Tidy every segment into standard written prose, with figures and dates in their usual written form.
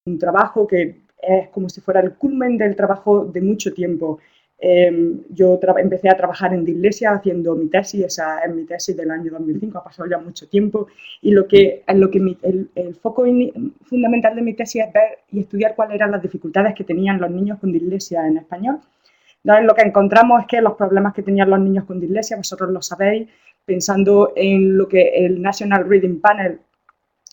un trabajo que es como si fuera el culmen del trabajo de mucho tiempo. Yo empecé a trabajar en Dislexia haciendo mi tesis, esa es mi tesis del año 2005, ha pasado ya mucho tiempo, y el foco fundamental de mi tesis es ver y estudiar cuáles eran las dificultades que tenían los niños con dislexia en español. Entonces, lo que encontramos es que los problemas que tenían los niños con dislexia, vosotros lo sabéis, pensando en lo que el National Reading Panel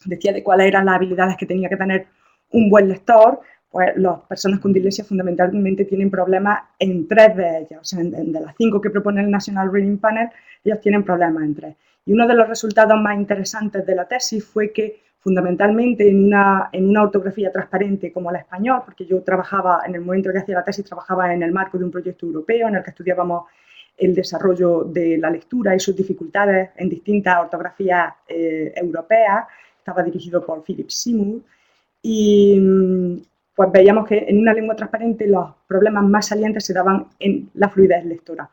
decía de cuáles eran las habilidades que tenía que tener un buen lector, pues las personas con dislexia fundamentalmente tienen problemas en 3 de ellas. O sea, de las 5 que propone el National Reading Panel, ellos tienen problemas en 3. Y uno de los resultados más interesantes de la tesis fue que fundamentalmente en una ortografía transparente como el español, porque yo trabajaba, en el momento que hacía la tesis, trabajaba en el marco de un proyecto europeo en el que estudiábamos el desarrollo de la lectura y sus dificultades en distintas ortografías europeas. Estaba dirigido por Philip Seymour, y pues veíamos que en una lengua transparente los problemas más salientes se daban en la fluidez lectora.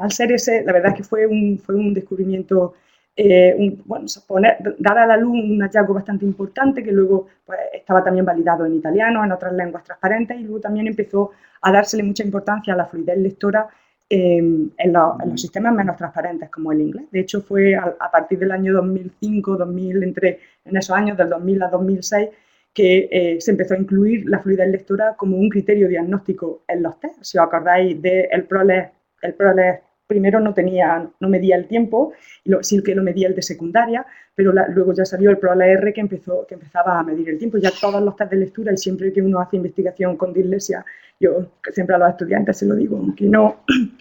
Al ser ese, la verdad es que fue un descubrimiento, dar a la luz un hallazgo bastante importante, que luego pues, estaba también validado en italiano, en otras lenguas transparentes, y luego también empezó a dársele mucha importancia a la fluidez lectora en los sistemas menos transparentes como el inglés. De hecho, fue a partir del año 2005, 2000, en esos años, del 2000 a 2006, que se empezó a incluir la fluidez lectora como un criterio diagnóstico en los test. Si os acordáis del ProLes, el ProLes primero no medía el tiempo, sí que lo medía el de secundaria, pero luego ya salió el ProLR que empezaba a medir el tiempo. Ya todos los test de lectura, y siempre que uno hace investigación con dislexia, yo siempre a los estudiantes se lo digo,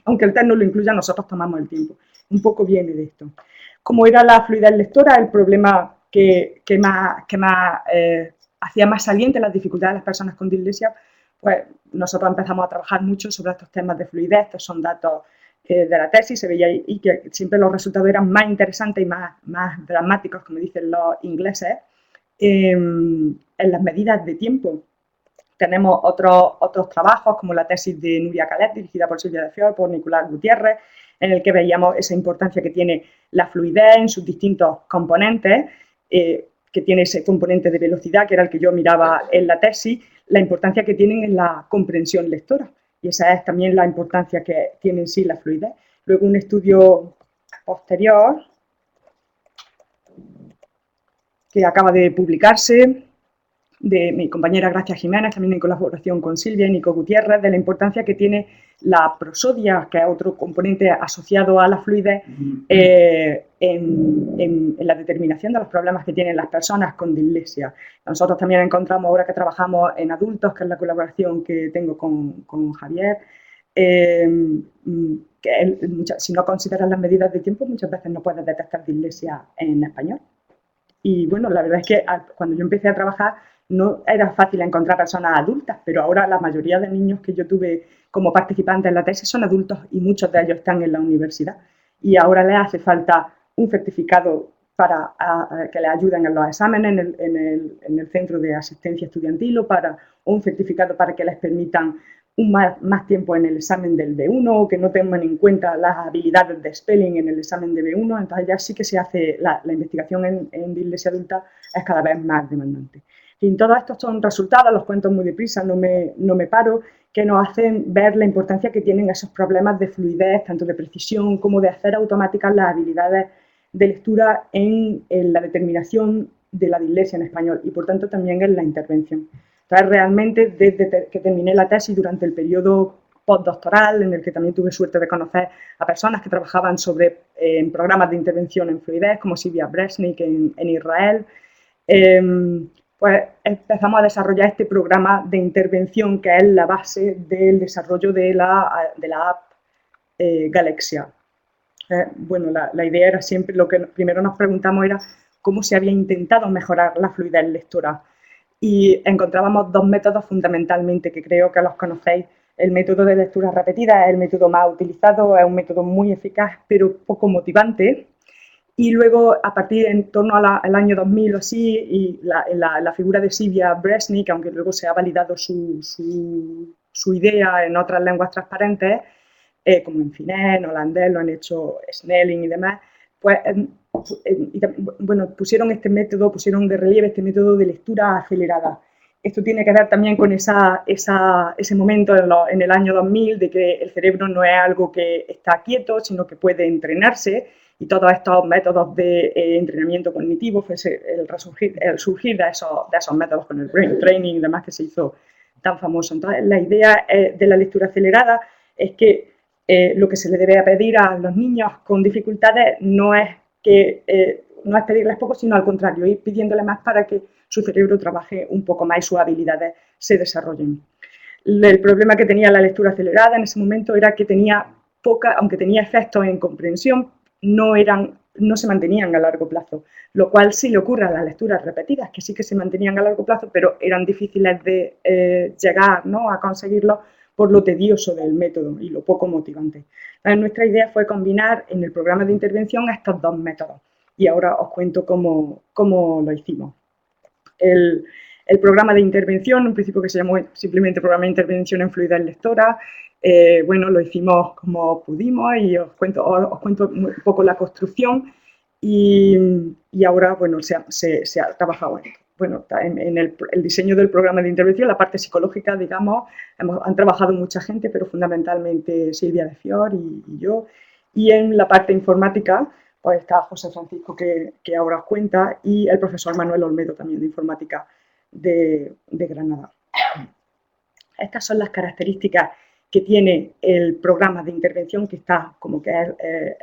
aunque el test no lo incluya, nosotros tomamos el tiempo. Un poco viene de esto. ¿Cómo era la fluidez lectora? El problema que más hacía más saliente las dificultades de las personas con dislexia, pues nosotros empezamos a trabajar mucho sobre estos temas de fluidez. Estos son datos de la tesis, se veía ahí que siempre los resultados eran más interesantes y más dramáticos, como dicen los ingleses, en las medidas de tiempo. Tenemos otros trabajos, como la tesis de Nuria Calet, dirigida por Silvia de Fior, por Nicolás Gutiérrez, en el que veíamos esa importancia que tiene la fluidez en sus distintos componentes, que tiene ese componente de velocidad, que era el que yo miraba en la tesis, la importancia que tienen en la comprensión lectora. Y esa es también la importancia que tiene en sí la fluidez. Luego, un estudio posterior que acaba de publicarse, de mi compañera Gracia Jiménez, también en colaboración con Silvia y Nico Gutiérrez, de la importancia que tiene la prosodia, que es otro componente asociado a la fluidez, en la determinación de los problemas que tienen las personas con dislexia. Nosotros también encontramos, ahora que trabajamos en adultos, que es la colaboración que tengo con Javier, que si no consideras las medidas de tiempo, muchas veces no puedes detectar dislexia en español. Y bueno, la verdad es que cuando yo empecé a trabajar no era fácil encontrar personas adultas, pero ahora la mayoría de niños que yo tuve como participantes en la tesis son adultos y muchos de ellos están en la universidad. Y ahora les hace falta un certificado para que les ayuden en los exámenes en el centro de asistencia estudiantil, o un certificado para que les permitan más tiempo en el examen del B1, o que no tengan en cuenta las habilidades de spelling en el examen de B1. Entonces ya sí que se hace, la investigación en dislexia adulta es cada vez más demandante. En fin, todos estos son resultados, los cuento muy deprisa, no me paro, que nos hacen ver la importancia que tienen esos problemas de fluidez, tanto de precisión como de hacer automáticas las habilidades de lectura en la determinación de la dislexia en español, y por tanto también en la intervención. Entonces, realmente, desde que terminé la tesis, durante el periodo postdoctoral, en el que también tuve suerte de conocer a personas que trabajaban en programas de intervención en fluidez, como Silvia Bresnik en Israel, pues empezamos a desarrollar este programa de intervención, que es la base del desarrollo de la app Galexia. Bueno, la idea era siempre, lo que primero nos preguntamos era cómo se había intentado mejorar la fluidez lectora. Y encontrábamos dos métodos fundamentalmente, que creo que los conocéis. El método de lectura repetida es el método más utilizado, es un método muy eficaz, pero poco motivante. Y luego, a partir en torno al año 2000 o así, y la figura de Silvia Bresnik, aunque luego se ha validado su idea en otras lenguas transparentes, como en finés, en holandés, lo han hecho Snelling y demás, pues bueno, pusieron de relieve este método de lectura acelerada, esto tiene que ver también con ese momento en el año 2000 de que el cerebro no es algo que está quieto, sino que puede entrenarse, y todos estos métodos de entrenamiento cognitivo, pues el surgir de esos métodos con el brain training y demás que se hizo tan famoso. Entonces, la idea de la lectura acelerada es que lo que se le debe pedir a los niños con dificultades no es pedirles poco, sino al contrario, ir pidiéndoles más para que su cerebro trabaje un poco más y sus habilidades se desarrollen. El problema que tenía la lectura acelerada en ese momento era que tenía aunque tenía efectos en comprensión, no se mantenían a largo plazo, lo cual sí le ocurre a las lecturas repetidas, que sí que se mantenían a largo plazo, pero eran difíciles de llegar, ¿no?, a conseguirlo por lo tedioso del método y lo poco motivante. Entonces, nuestra idea fue combinar en el programa de intervención estos dos métodos, y ahora os cuento cómo lo hicimos. El programa de intervención, un principio que se llamó simplemente programa de intervención en fluidez lectora, bueno, lo hicimos como pudimos y os cuento un poco la construcción y ahora, bueno, se ha trabajado en el diseño del programa de intervención, la parte psicológica, digamos, han trabajado mucha gente, pero fundamentalmente Silvia de Fior y yo, y en la parte informática, pues está José Francisco, que ahora os cuenta, y el profesor Manuel Olmedo, también de informática de Granada. Estas son las características que tiene el programa de intervención que está como que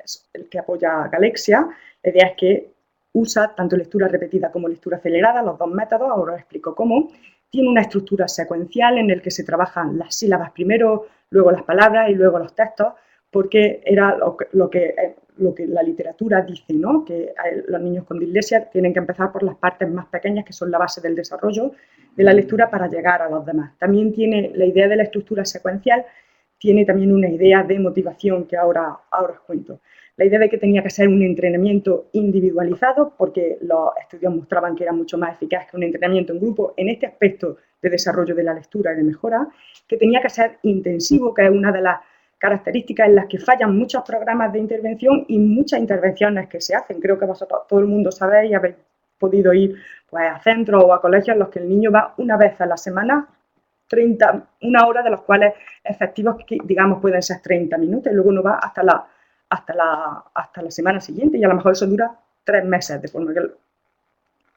es el que apoya Galexia. La idea es que usa tanto lectura repetida como lectura acelerada, los dos métodos, ahora os explico cómo. Tiene una estructura secuencial en la que se trabajan las sílabas primero, luego las palabras y luego los textos, porque era lo que la literatura dice, ¿no?, que los niños con dislexia tienen que empezar por las partes más pequeñas, que son la base del desarrollo de la lectura, para llegar a los demás. También tiene la idea de la estructura secuencial, tiene también una idea de motivación que ahora os cuento. La idea de que tenía que ser un entrenamiento individualizado, porque los estudios mostraban que era mucho más eficaz que un entrenamiento en grupo en este aspecto de desarrollo de la lectura y de mejora, que tenía que ser intensivo, que es una de las características en las que fallan muchos programas de intervención y muchas intervenciones que se hacen. Creo que vosotros, todo el mundo sabéis y habéis podido ir, pues, a centros o a colegios en los que el niño va una vez a la semana, una hora, de los cuales efectivos, digamos, pueden ser 30 minutos, y luego uno va hasta la semana siguiente, y a lo mejor eso dura 3 meses, de forma que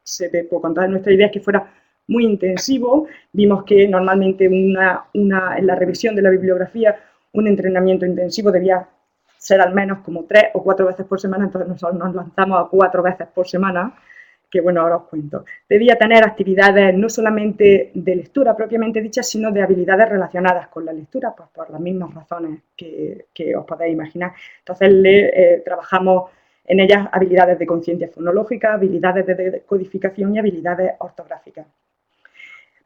se ve poco. Entonces, nuestra idea es que fuera muy intensivo. Vimos que normalmente en la revisión de la bibliografía, un entrenamiento intensivo debía ser al menos como 3 o 4 veces por semana, entonces nosotros nos lanzamos a 4 veces por semana, que bueno, ahora os cuento. Debía tener actividades no solamente de lectura propiamente dicha, sino de habilidades relacionadas con la lectura, pues por las mismas razones que os podéis imaginar. Entonces trabajamos en ellas habilidades de conciencia fonológica, habilidades de decodificación y habilidades ortográficas.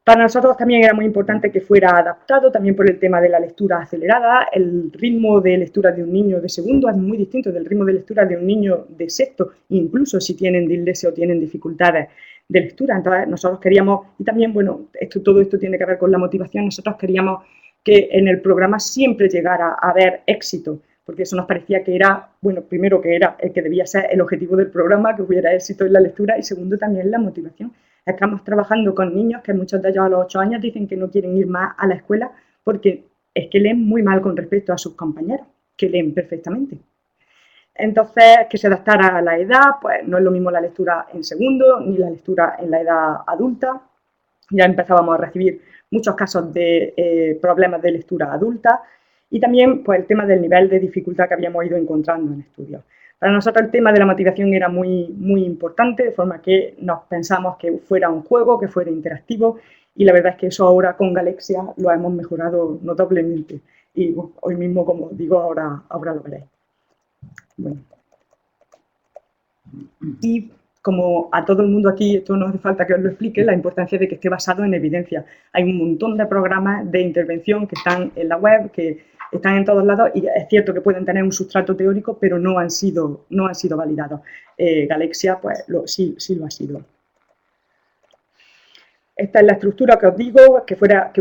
Para nosotros también era muy importante que fuera adaptado, también por el tema de la lectura acelerada. El ritmo de lectura de un niño de segundo es muy distinto del ritmo de lectura de un niño de sexto, incluso si tienen dislexia o tienen dificultades de lectura. Entonces nosotros queríamos, y también, bueno, todo esto tiene que ver con la motivación, nosotros queríamos que en el programa siempre llegara a haber éxito, porque eso nos parecía que era, bueno, primero que era el que debía ser el objetivo del programa, que hubiera éxito en la lectura, y segundo también la motivación. Estamos trabajando con niños que muchos de ellos a los 8 años dicen que no quieren ir más a la escuela porque es que leen muy mal con respecto a sus compañeros, que leen perfectamente. Entonces, que se adaptara a la edad, pues no es lo mismo la lectura en segundo ni la lectura en la edad adulta. Ya empezábamos a recibir muchos casos de problemas de lectura adulta, y también, pues, el tema del nivel de dificultad que habíamos ido encontrando en estudios. Para nosotros el tema de la motivación era muy, muy importante, de forma que nos pensamos que fuera un juego, que fuera interactivo, y la verdad es que eso ahora con Galexia lo hemos mejorado notablemente. Y hoy mismo, como digo, ahora lo veréis. Bueno. Y como a todo el mundo aquí, esto no hace falta que os lo explique, la importancia de que esté basado en evidencia. Hay un montón de programas de intervención que están en la web, que están en todos lados, y es cierto que pueden tener un sustrato teórico, pero no han sido validados. Galexia, pues sí lo ha sido. Esta es la estructura que os digo, que fuera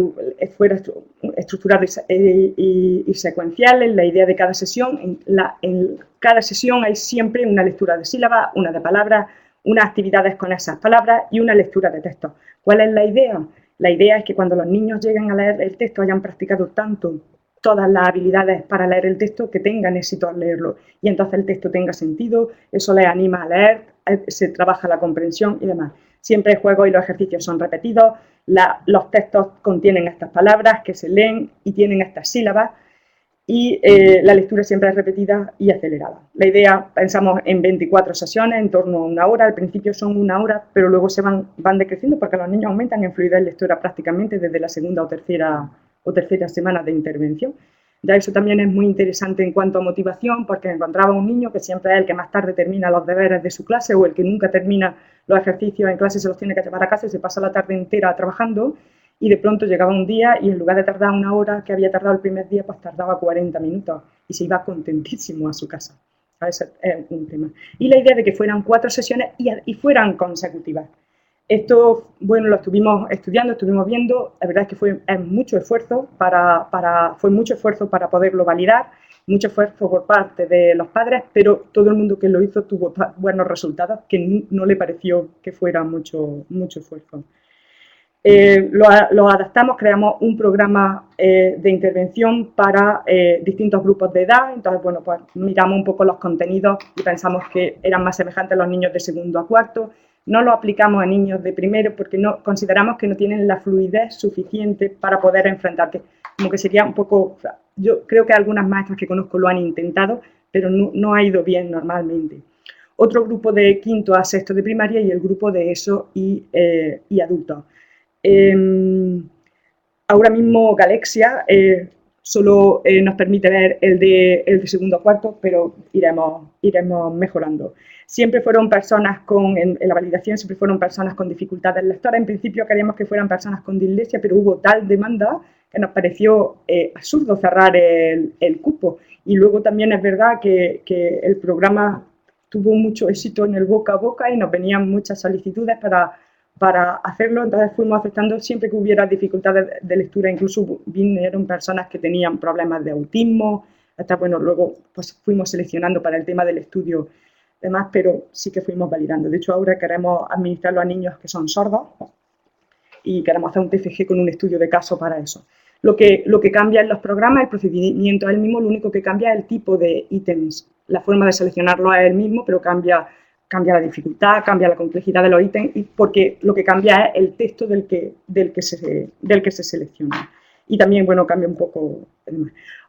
estructurada y secuencial en la idea de cada sesión. En cada sesión hay siempre una lectura de sílabas, una de palabras, unas actividades con esas palabras y una lectura de texto. ¿Cuál es la idea? La idea es que cuando los niños lleguen a leer el texto hayan practicado tanto todas las habilidades para leer el texto que tengan éxito al leerlo y entonces el texto tenga sentido, eso les anima a leer, se trabaja la comprensión y demás. Siempre el juego y los ejercicios son repetidos, los textos contienen estas palabras que se leen y tienen estas sílabas y la lectura siempre es repetida y acelerada. La idea, pensamos en 24 sesiones, en torno a 1 hora, al principio son 1 hora, pero luego se van decreciendo porque los niños aumentan en fluidez lectora prácticamente desde la segunda o tercera semana de intervención. Ya eso también es muy interesante en cuanto a motivación, porque encontraba un niño que siempre es el que más tarde termina los deberes de su clase o el que nunca termina los ejercicios en clase, se los tiene que llevar a casa y se pasa la tarde entera trabajando, y de pronto llegaba un día y en lugar de tardar 1 hora que había tardado el primer día, pues tardaba 40 minutos y se iba contentísimo a su casa. Ese es un tema. Y la idea de que fueran 4 sesiones y fueran consecutivas. Esto, bueno, lo estuvimos estudiando, estuvimos viendo, la verdad es que fue mucho esfuerzo para poderlo validar, mucho esfuerzo por parte de los padres, pero todo el mundo que lo hizo tuvo buenos resultados, que no le pareció que fuera mucho esfuerzo. Lo adaptamos, creamos un programa de intervención para distintos grupos de edad. Entonces, bueno, pues miramos un poco los contenidos y pensamos que eran más semejantes a los niños de segundo a cuarto. No lo aplicamos a niños de primero porque consideramos que no tienen la fluidez suficiente para poder enfrentar, que como que sería un poco, yo creo que algunas maestras que conozco lo han intentado, pero no ha ido bien normalmente. Otro grupo de quinto a sexto de primaria y el grupo de ESO y adultos. Ahora mismo Galexia solo nos permite ver el de segundo a cuarto, pero iremos mejorando. Siempre fueron personas en la validación, siempre fueron personas con dificultades lectoras. En principio queríamos que fueran personas con dislexia, pero hubo tal demanda que nos pareció absurdo cerrar el cupo. Y luego también es verdad que el programa tuvo mucho éxito en el boca a boca y nos venían muchas solicitudes para hacerlo, entonces fuimos aceptando siempre que hubiera dificultades de lectura, incluso vinieron personas que tenían problemas de autismo, hasta bueno, luego pues fuimos seleccionando para el tema del estudio demás, pero sí que fuimos validando. De hecho, ahora queremos administrarlo a niños que son sordos y queremos hacer un TFG con un estudio de caso para eso. Lo que cambia en los programas, el procedimiento es el mismo, lo único que cambia es el tipo de ítems. La forma de seleccionarlo es el mismo, pero cambia la dificultad, cambia la complejidad de los ítems, porque lo que cambia es el texto del que se selecciona. Y también, bueno, cambia un poco.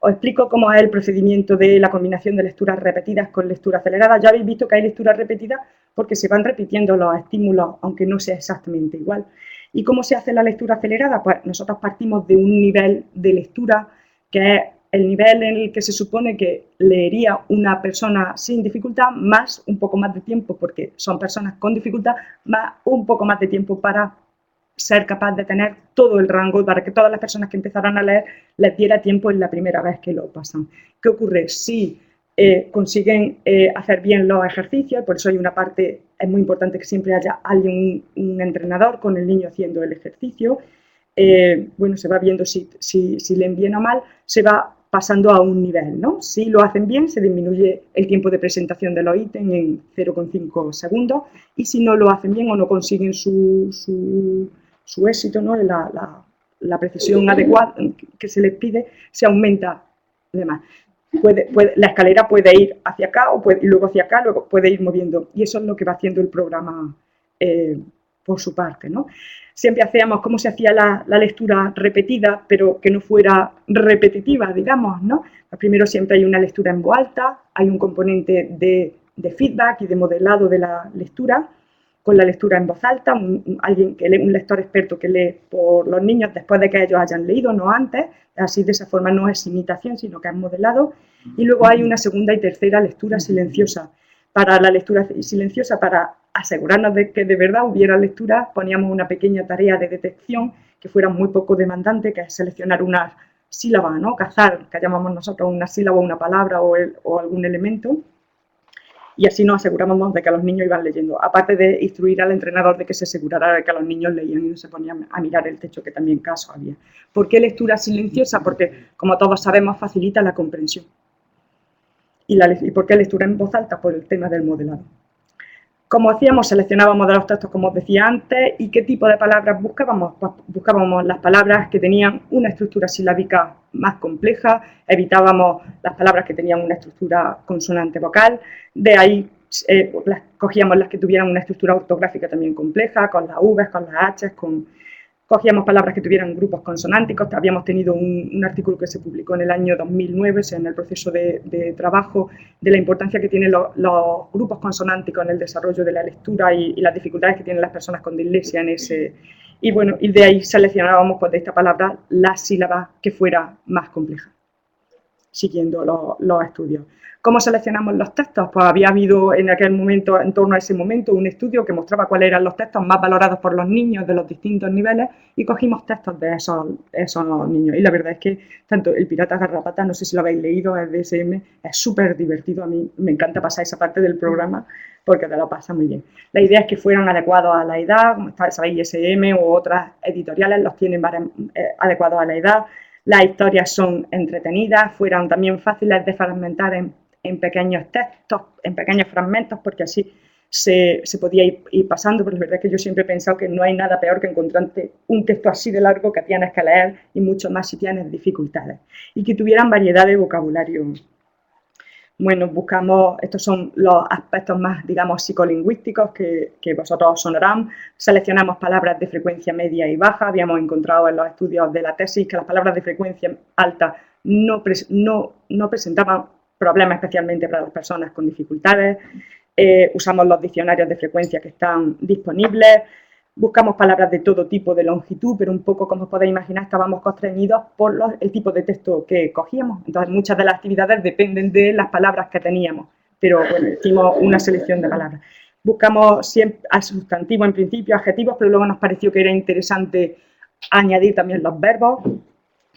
Os explico cómo es el procedimiento de la combinación de lecturas repetidas con lectura acelerada. Ya habéis visto que hay lecturas repetidas porque se van repitiendo los estímulos, aunque no sea exactamente igual. ¿Y cómo se hace la lectura acelerada? Pues nosotros partimos de un nivel de lectura que es el nivel en el que se supone que leería una persona sin dificultad, más un poco más de tiempo, porque son personas con dificultad, más un poco más de tiempo para ser capaz de tener todo el rango, para que todas las personas que empezaran a leer les diera tiempo en la primera vez que lo pasan. ¿Qué ocurre? Si consiguen hacer bien los ejercicios, por eso hay una parte, es muy importante que siempre haya alguien, un entrenador con el niño haciendo el ejercicio. Bueno, se va viendo si leen bien o mal, se va pasando a un nivel, ¿no? Si lo hacen bien, se disminuye el tiempo de presentación de los ítems en 0,5 segundos y si no lo hacen bien o no consiguen su éxito, ¿no? La precisión adecuada que se les pide, se aumenta. Además, la escalera puede ir hacia acá y luego hacia acá, luego puede ir moviendo y eso es lo que va haciendo el programa por su parte, ¿no? Siempre hacíamos cómo se hacía la lectura repetida, pero que no fuera repetitiva, digamos, ¿no? Primero siempre hay una lectura en voz alta, hay un componente de feedback y de modelado de la lectura, con la lectura en voz alta, un lector experto que lee por los niños después de que ellos hayan leído, no antes, así de esa forma no es imitación, sino que es modelado, y luego hay una segunda y tercera lectura silenciosa. Para la lectura silenciosa, para asegurarnos de que de verdad hubiera lectura, poníamos una pequeña tarea de detección que fuera muy poco demandante, que es seleccionar una sílaba, ¿no? Cazar, que llamamos nosotros una sílaba, una palabra o algún elemento, y así nos aseguramos de que los niños iban leyendo, aparte de instruir al entrenador de que se asegurara de que los niños leían y no se ponían a mirar el techo, que también caso había. ¿Por qué lectura silenciosa? Porque, como todos sabemos, facilita la comprensión. ¿Y por qué lectura en voz alta? Por el tema del modelado. Como hacíamos, seleccionábamos de los textos, como os decía antes, y qué tipo de palabras buscábamos. Pues buscábamos las palabras que tenían una estructura silábica más compleja, evitábamos las palabras que tenían una estructura consonante-vocal, de ahí cogíamos las que tuvieran una estructura ortográfica también compleja, con las V, con las H, cogíamos palabras que tuvieran grupos consonánticos. Habíamos tenido un artículo que se publicó en el año 2009, o sea, en el proceso de trabajo, de la importancia que tienen los grupos consonánticos en el desarrollo de la lectura y las dificultades que tienen las personas con dislexia en ese. Y bueno, y de ahí seleccionábamos pues, de esta palabra la sílaba que fuera más compleja, siguiendo los estudios. ¿Cómo seleccionamos los textos? Pues había habido en aquel momento, en torno a ese momento, un estudio que mostraba cuáles eran los textos más valorados por los niños de los distintos niveles y cogimos textos de esos niños. Y la verdad es que tanto El pirata Garrapata, no sé si lo habéis leído, es de SM, es súper divertido. A mí me encanta pasar esa parte del programa porque te lo pasa muy bien. La idea es que fueran adecuados a la edad, como sabéis, SM u otras editoriales los tienen adecuados a la edad. Las historias son entretenidas, fueran también fáciles de fragmentar en pequeños textos, en pequeños fragmentos, porque así se podía ir pasando, pero la verdad es que yo siempre he pensado que no hay nada peor que encontrarte un texto así de largo que tienes que leer y mucho más si tienes dificultades. Y que tuvieran variedad de vocabulario. Bueno, buscamos, estos son los aspectos más, digamos, psicolingüísticos que vosotros sonarán. Seleccionamos palabras de frecuencia media y baja. Habíamos encontrado en los estudios de la tesis que las palabras de frecuencia alta no presentaban problemas especialmente para las personas con dificultades. Usamos los diccionarios de frecuencia que están disponibles. Buscamos palabras de todo tipo de longitud, pero un poco, como os podéis imaginar, estábamos constreñidos por el tipo de texto que cogíamos. Entonces, muchas de las actividades dependen de las palabras que teníamos, pero bueno, hicimos una selección de palabras. Buscamos siempre al sustantivo en principio, adjetivos, pero luego nos pareció que era interesante añadir también los verbos,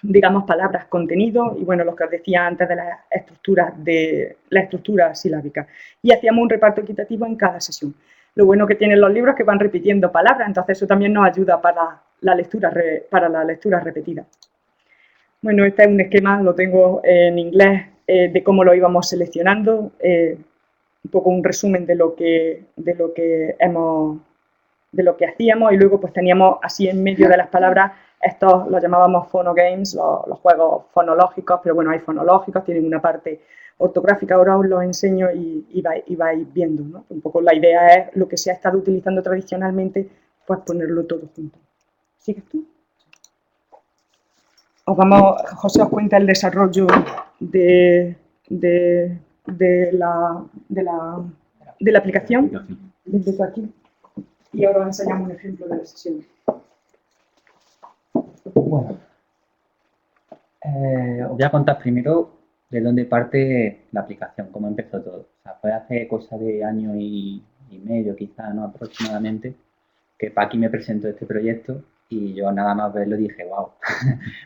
digamos, palabras, contenido y, bueno, lo que os decía antes de la estructura silábica. Y hacíamos un reparto equitativo en cada sesión. Lo bueno que tienen los libros es que van repitiendo palabras, entonces eso también nos ayuda para la lectura repetida. Bueno, este es un esquema, lo tengo en inglés, de cómo lo íbamos seleccionando, un poco un resumen de lo que hacíamos, y luego pues teníamos así en medio de las palabras, estos los llamábamos phonogames, los juegos fonológicos, pero bueno, hay fonológicos, tienen una parte ortográfica, ahora os lo enseño y vais viendo, ¿no? Un poco la idea es lo que se ha estado utilizando tradicionalmente, pues ponerlo todo junto. ¿Sigues tú? José os cuenta el desarrollo de la aplicación desde aquí. Y ahora os enseñamos un ejemplo de la sesión. Bueno, os voy a contar primero de dónde parte la aplicación, cómo empezó todo. O sea, fue hace cosa de año y medio, quizá, ¿no? Aproximadamente, que Paqui me presentó este proyecto y yo nada más verlo dije, wow,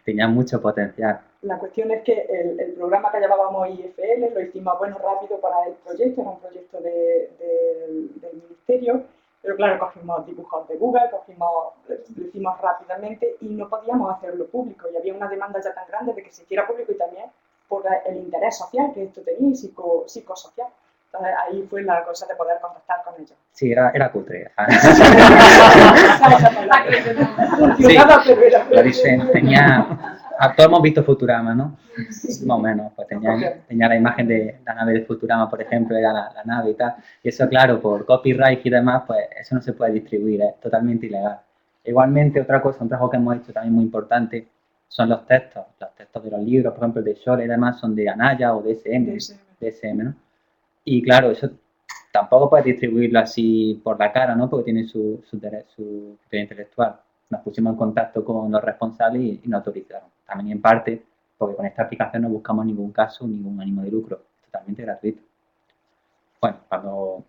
tenía mucho potencial. La cuestión es que el programa que llamábamos IFL lo hicimos, bueno, rápido para el proyecto, era un proyecto del ministerio, pero claro, cogimos dibujos de Google, lo hicimos rápidamente y no podíamos hacerlo público, y había una demanda ya tan grande de que se hiciera público, y también por el interés social que esto tenía, psicosocial. Entonces ahí fue la cosa de poder contactar con ellos. Sí, era cutre. Todos hemos visto Futurama, ¿no? Más o menos, pues tenía la imagen de la nave de Futurama, por ejemplo, era la nave y tal. Y eso, claro, por copyright y demás, pues eso no se puede distribuir, es totalmente ilegal. Igualmente, otra cosa, un trabajo que hemos hecho también muy importante, son los textos de los libros, por ejemplo, el de Shore y demás, son de Anaya o DSM, ¿no? Y claro, eso tampoco puedes distribuirlo así por la cara, ¿no? Porque tiene su propiedad intelectual. Nos pusimos en contacto con los responsables y nos autorizaron. También en parte porque con esta aplicación no buscamos ningún caso, ningún ánimo de lucro. Es totalmente gratuito. Bueno, cuando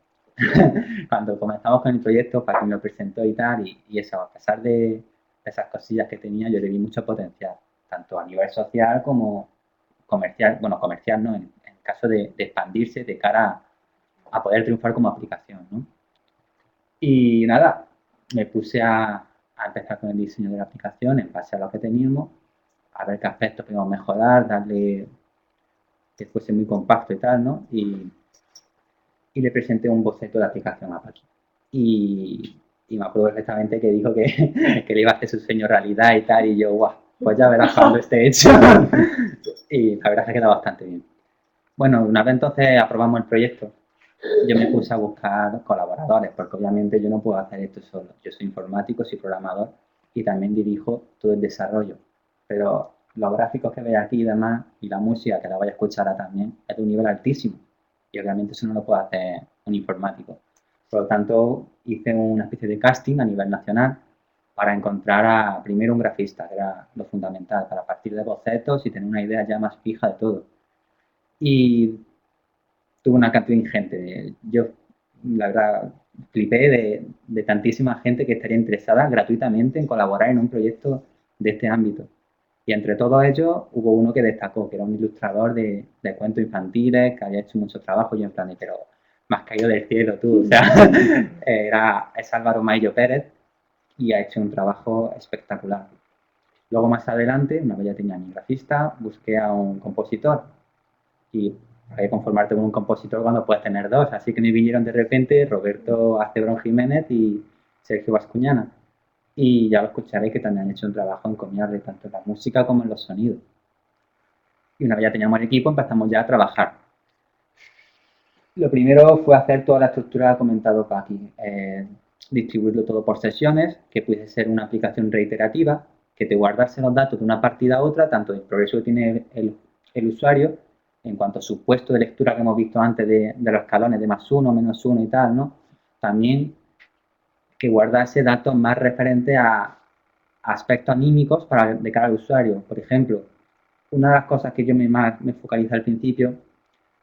comenzamos con el proyecto, para que me lo presentó y tal, y eso, a pesar de esas cosillas que tenía, yo le vi mucho potencial, tanto a nivel social como comercial. Bueno, comercial no, en caso de expandirse de cara a poder triunfar como aplicación, ¿no? Y nada, me puse a empezar con el diseño de la aplicación en base a lo que teníamos, a ver qué aspectos podíamos mejorar, darle que fuese muy compacto y tal, ¿no? Y le presenté un boceto de aplicación a Paqui. y me acuerdo perfectamente que dijo que le iba a hacer su sueño realidad y tal, y yo, guau, pues ya verás cuando esté hecho. Y la verdad es que queda bastante bien. Bueno, una vez entonces aprobamos el proyecto, yo me puse a buscar colaboradores, porque obviamente yo no puedo hacer esto solo. Yo soy informático, soy programador y también dirijo todo el desarrollo. Pero los gráficos que veis aquí y demás, y la música que la vais a escuchar ahora también, es de un nivel altísimo. Y obviamente eso no lo puede hacer un informático. Por lo tanto, hice una especie de casting a nivel nacional para encontrar primero un grafista, que era lo fundamental, para partir de bocetos y tener una idea ya más fija de todo. Y tuve una cantidad ingente. Yo, la verdad, flipé de tantísima gente que estaría interesada gratuitamente en colaborar en un proyecto de este ámbito. Y entre todos ellos hubo uno que destacó, que era un ilustrador de cuentos infantiles, que había hecho mucho trabajo. Y yo en plan, pero me has caído del cielo tú. O sea, es Álvaro Maillo Pérez y ha hecho un trabajo espectacular. Luego más adelante, una vez ya tenía mi grafista, busqué a un compositor y hay que conformarte con un compositor cuando puedes tener dos. Así que me vinieron de repente Roberto Acebrón Jiménez y Sergio Bascuñana. Y ya lo escucharéis que también han hecho un trabajo encomiable, tanto en la música como en los sonidos. Y una vez ya teníamos el equipo, empezamos ya a trabajar. Lo primero fue hacer toda la estructura que ha comentado Paqui. Distribuirlo todo por sesiones, que pudiese ser una aplicación reiterativa, que te guardase los datos de una partida a otra, tanto el progreso que tiene el usuario, en cuanto a su puesto de lectura que hemos visto antes de los escalones de +1, -1 y tal, ¿no? También que guardase datos más referentes a aspectos anímicos de cara al usuario. Por ejemplo, una de las cosas que yo me focalicé al principio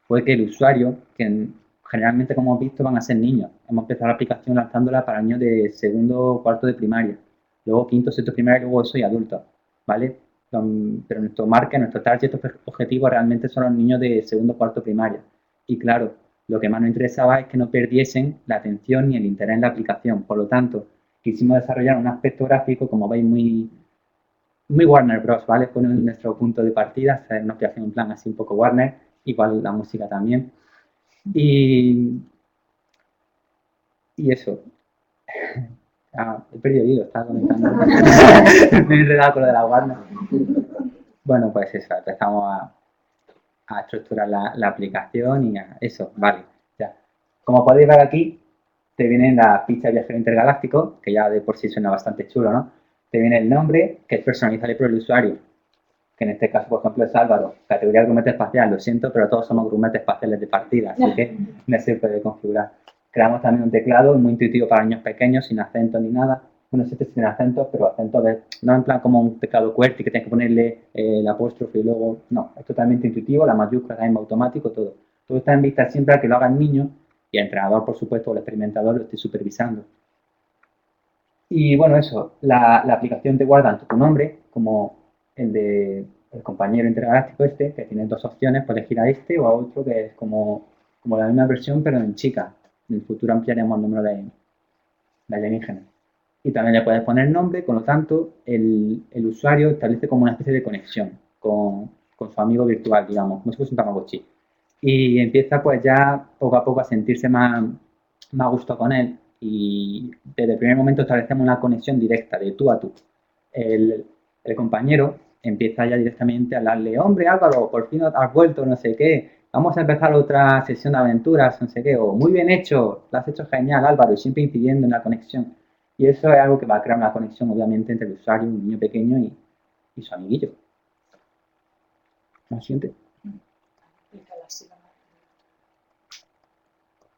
fue que el usuario, que generalmente como hemos visto van a ser niños, hemos empezado la aplicación lanzándola para niños de segundo o cuarto de primaria, luego quinto, sexto de primaria y luego eso y adultos, ¿vale? Pero nuestro marca, nuestro target objetivo realmente son los niños de segundo o cuarto de primaria. Y claro, lo que más nos interesaba es que no perdiesen la atención ni el interés en la aplicación. Por lo tanto, quisimos desarrollar un aspecto gráfico, como veis, muy Warner Bros, ¿vale? Fue nuestro punto de partida, hacer una aplicación en plan así un poco Warner, igual la música también. Y eso. He perdido el hilo, estaba comentando. Me he enredado con lo de la Warner. Bueno, pues eso, empezamos a estructurar la aplicación y eso, vale. Ya. Como podéis ver aquí, te viene la ficha de viajero intergaláctico, que ya de por sí suena bastante chulo, ¿no? Te viene el nombre, que es personalizable por el usuario, que en este caso, por ejemplo, es Álvaro. Categoría de grumete espacial, lo siento, pero todos somos grumetes espaciales de partida, así que no se puede configurar. Creamos también un teclado muy intuitivo para niños pequeños, sin acento ni nada. Bueno, sí sin acentos, pero acentos no en plan como un teclado QWERTY que tienes que ponerle el apóstrofe y luego... No, es totalmente intuitivo, la mayúscula, el automático, todo. Todo está en vista siempre a que lo haga el niño y el entrenador, por supuesto, o el experimentador lo esté supervisando. Y bueno, eso, la aplicación te guarda tanto tu nombre como el de el compañero intergaláctico este, que tiene dos opciones, puedes elegir a este o a otro que es como la misma versión pero en chica. En el futuro ampliaremos el número de alienígenas. Y también le puedes poner nombre, con lo tanto el usuario establece como una especie de conexión con su amigo virtual, digamos, como si fuese un Tamagotchi. Y empieza pues ya poco a poco a sentirse más a gusto con él y desde el primer momento establecemos una conexión directa de tú a tú. El compañero empieza ya directamente a hablarle, hombre Álvaro, por fin has vuelto, no sé qué, vamos a empezar otra sesión de aventuras, no sé qué, o muy bien hecho, lo has hecho genial Álvaro, y siempre incidiendo en la conexión. Y eso es algo que va a crear una conexión obviamente entre el usuario, un niño pequeño y su amiguillo. ¿Lo siguiente?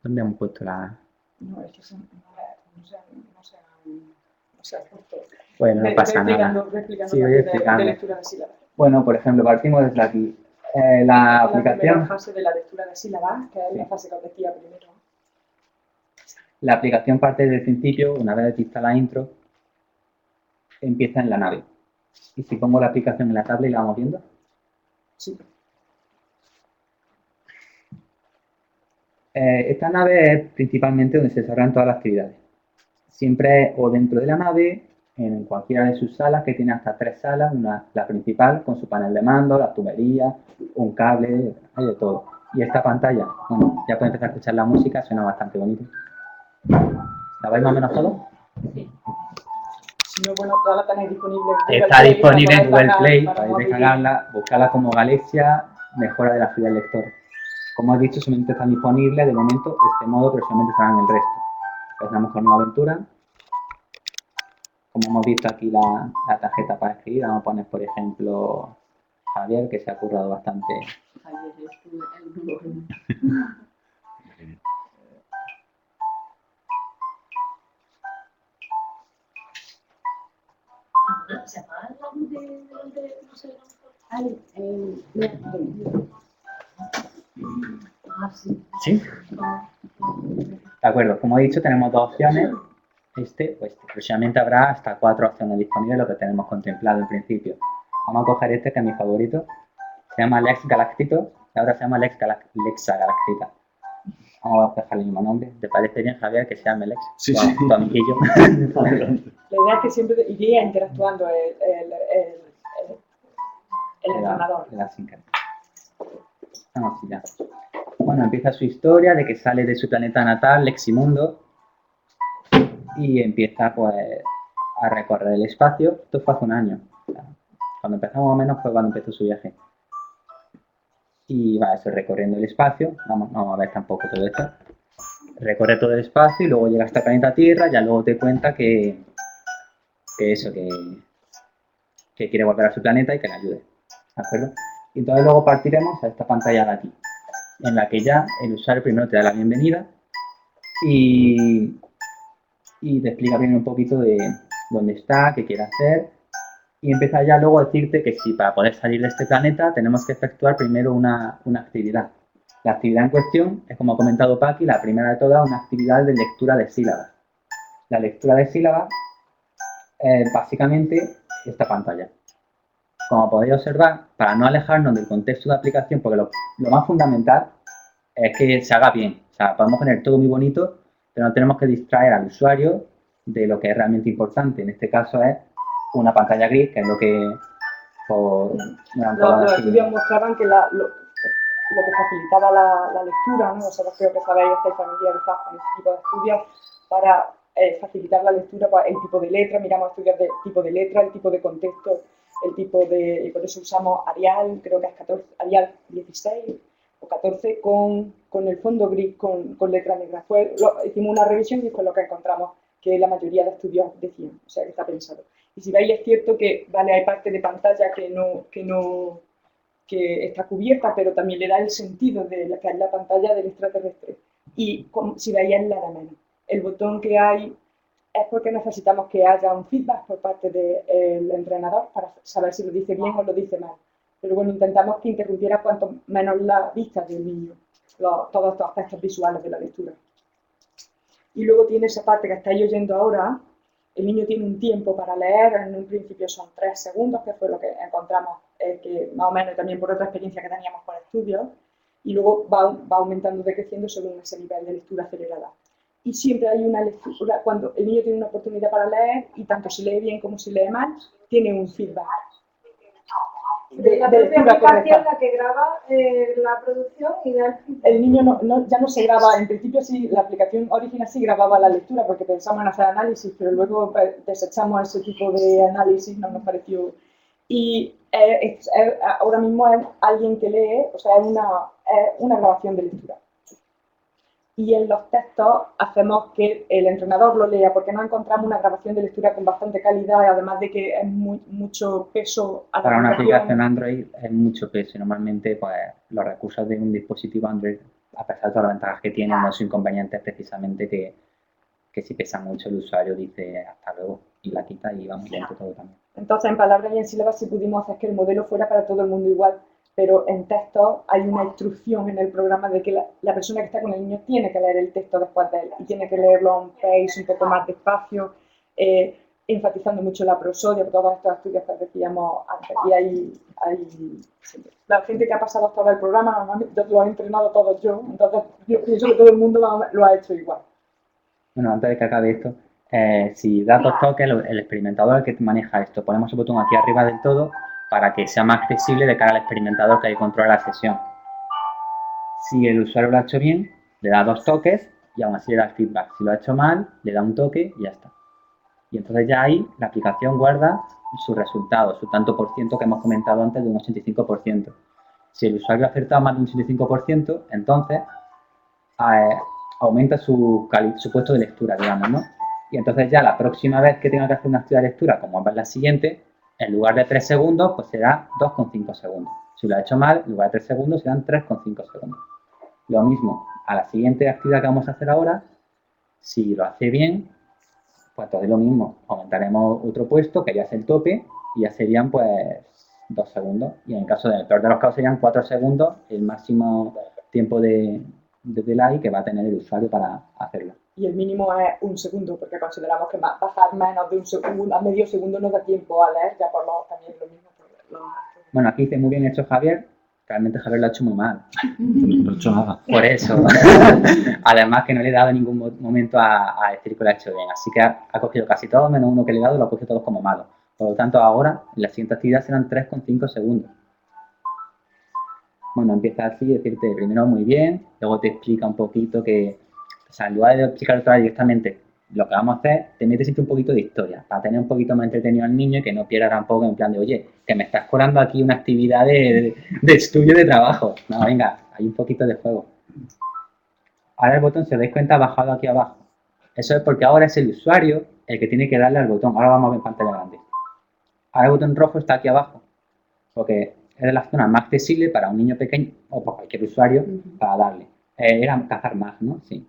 ¿Dónde hemos puesto la...? No, es que no se ha puesto. Bueno, no pasa nada. Sí, voy explicando. De lectura de sílabas. Bueno, por ejemplo, partimos desde aquí. La aplicación... La fase de la lectura de sílabas, que es la fase que os decía primero. La aplicación parte desde el principio, una vez vista la intro, empieza en la nave. Y si pongo la aplicación en la tablet y la vamos viendo. Sí. Esta nave es principalmente donde se desarrollan todas las actividades. Siempre o dentro de la nave, en cualquiera de sus salas, que tiene hasta 3 salas, la principal con su panel de mando, las tuberías, un cable, hay de todo. Y esta pantalla, bueno, ya puede empezar a escuchar la música, suena bastante bonito. ¿La veis más o menos todo? Si no, bueno, ya la tenéis disponible en Google Está Play, disponible en Google Play, para podéis móviles. descargarla, buscarla como Galaxia, mejora de la fluidez del lector. Como he dicho, solamente están disponibles de momento este modo, pero solamente estarán el resto. Empezamos con Nueva Aventura. Como hemos visto aquí la tarjeta para escribir, vamos a poner, por ejemplo, Javier, que se ha currado bastante. Javier es el dúo. ¿Se apaga la luz de no sé, sí. ¿Sí? De acuerdo, como he dicho, tenemos dos opciones, este o este. Próximamente habrá hasta 4 opciones disponibles, lo que tenemos contemplado en principio. Vamos a coger este, que es mi favorito. Se llama Lex Galactito y ahora se llama Lexa Galactica. Vamos a dejarle el mismo nombre. ¿Te parece bien, Javier, que se llame Lex? Sí, sí. Tu amiguillo. La idea es que siempre iría interactuando el entrenador. Vamos ya. Bueno, empieza su historia de que sale de su planeta natal, Leximundo, y empieza pues a recorrer el espacio. Esto fue hace un año. Cuando empezamos más o menos fue cuando empezó su viaje. Y va eso, recorriendo el espacio. Vamos a ver tampoco todo esto. Recorre todo el espacio y luego llega hasta el planeta Tierra. Ya luego te cuenta que quiere volver a su planeta y que le ayude. ¿De acuerdo? Y entonces luego partiremos a esta pantalla de aquí, en la que ya el usuario primero te da la bienvenida y te explica bien un poquito de dónde está, qué quiere hacer, y empieza ya luego a decirte que sí, para poder salir de este planeta tenemos que efectuar primero una actividad. La actividad en cuestión es, como ha comentado Paqui, la primera de todas, una actividad de lectura de sílabas. La lectura de sílabas es básicamente esta pantalla. Como podéis observar, para no alejarnos del contexto de aplicación, porque lo más fundamental es que se haga bien. O sea, podemos poner todo muy bonito, pero no tenemos que distraer al usuario de lo que es realmente importante. En este caso es una pantalla gris, que es lo que... Los estudios mostraban que lo que facilitaba la lectura, ¿no? Vosotros creo que sabéis, estáis familiarizados con este tipo de estudios, para facilitar la lectura, pues, el tipo de letra, miramos estudios de tipo de letra, el tipo de contexto, el tipo de... y por eso usamos Arial, creo que es 14, Arial 16 o 14 con el fondo gris, con letra negra. Hicimos una revisión y fue lo que encontramos que la mayoría de estudios decían, o sea que está pensado. Y si veis, es cierto que vale, hay parte de pantalla que está cubierta, pero también le da el sentido de que es la pantalla del extraterrestre. Y si veis, es la de menos. El botón que hay es porque necesitamos que haya un feedback por parte del entrenador para saber si lo dice bien o lo dice mal. Pero bueno, intentamos que interrumpiera cuanto menos la vista del niño, todos estos aspectos visuales de la lectura. Y luego tiene esa parte que estáis oyendo ahora. El niño tiene un tiempo para leer, en un principio son 3 segundos, que fue lo que encontramos, que más o menos también por otra experiencia que teníamos con estudios, y luego va aumentando, decreciendo según ese nivel de lectura acelerada. Y siempre hay una lectura, cuando el niño tiene una oportunidad para leer, y tanto si lee bien como si lee mal, tiene un feedback. De la propia aplicación la que graba la producción y da el niño ya no se graba, en principio sí, la aplicación original sí grababa la lectura porque pensamos en hacer análisis, pero luego desechamos ese tipo de análisis, no nos pareció. Y ahora mismo es alguien que lee, o sea, es una grabación de lectura. Y en los textos hacemos que el entrenador lo lea, porque no encontramos una grabación de lectura con bastante calidad, además de que es mucho peso a la Para una aplicación Android es mucho peso y normalmente pues, los recursos de un dispositivo Android, a pesar de todas las ventajas que tienen, no son inconvenientes, precisamente que si pesa mucho el usuario dice hasta luego y la quita y vamos lento todo también. Entonces, en palabras y en sílabas sí pudimos hacer que el modelo fuera para todo el mundo igual, pero en texto hay una instrucción en el programa de que la persona que está con el niño tiene que leer el texto después de él y tiene que leerlo a un pace un poco más despacio, enfatizando mucho la prosodia, todos estos estudios que decíamos antes. Y hay la gente que ha pasado todo el programa, normalmente lo he entrenado todos yo, entonces yo pienso que todo el mundo lo ha hecho igual. Bueno, antes de que acabe esto, si das 2 toques, el experimentador que maneja esto, ponemos el botón aquí arriba del todo para que sea más accesible de cara al experimentador que controla la sesión. Si el usuario lo ha hecho bien, le da 2 toques y aún así le da el feedback. Si lo ha hecho mal, le da un toque y ya está. Y entonces ya ahí la aplicación guarda su resultado, su tanto por ciento que hemos comentado antes de un 85%. Si el usuario ha acertado más de un 85%, entonces aumenta su puesto de lectura, digamos, ¿no? Y entonces ya la próxima vez que tenga que hacer una actividad de lectura, como va en la siguiente, en lugar de 3 segundos, pues será 2,5 segundos. Si lo ha hecho mal, en lugar de 3 segundos, serán 3,5 segundos. Lo mismo, a la siguiente actividad que vamos a hacer ahora, si lo hace bien, pues entonces lo mismo, aumentaremos otro puesto, que ya es el tope, y ya serían pues 2 segundos. Y en el caso del peor de los casos serían 4 segundos, el máximo tiempo de delay que va a tener el usuario para hacerlo. Y el mínimo es 1 segundo, porque consideramos que bajar menos de 1 segundo, a medio segundo no da tiempo a leer, ya por también lo mismo. Bueno, aquí dice muy bien hecho Javier. Realmente Javier lo ha hecho muy mal. No he hecho nada. Por eso. Además que no le he dado en ningún momento a decir que lo ha hecho bien. Así que ha cogido casi todo, menos uno que le he dado, lo ha cogido todos como malo. Por lo tanto, ahora, en la siguiente actividad serán 3,5 segundos. Bueno, empieza así, decirte primero muy bien, luego te explica un poquito que, o sea, en lugar de explicar directamente lo que vamos a hacer, te metes siempre un poquito de historia, para tener un poquito más entretenido al niño y que no pierda tampoco en plan de, oye, que me estás colando aquí una actividad de estudio de trabajo. No, venga, hay un poquito de juego. Ahora el botón, si os dais cuenta, ha bajado aquí abajo. Eso es porque ahora es el usuario el que tiene que darle al botón. Ahora vamos a ver en pantalla grande. Ahora el botón rojo está aquí abajo, porque es de la zona más accesible para un niño pequeño o para cualquier usuario para darle. Era cazar más, ¿no? Sí.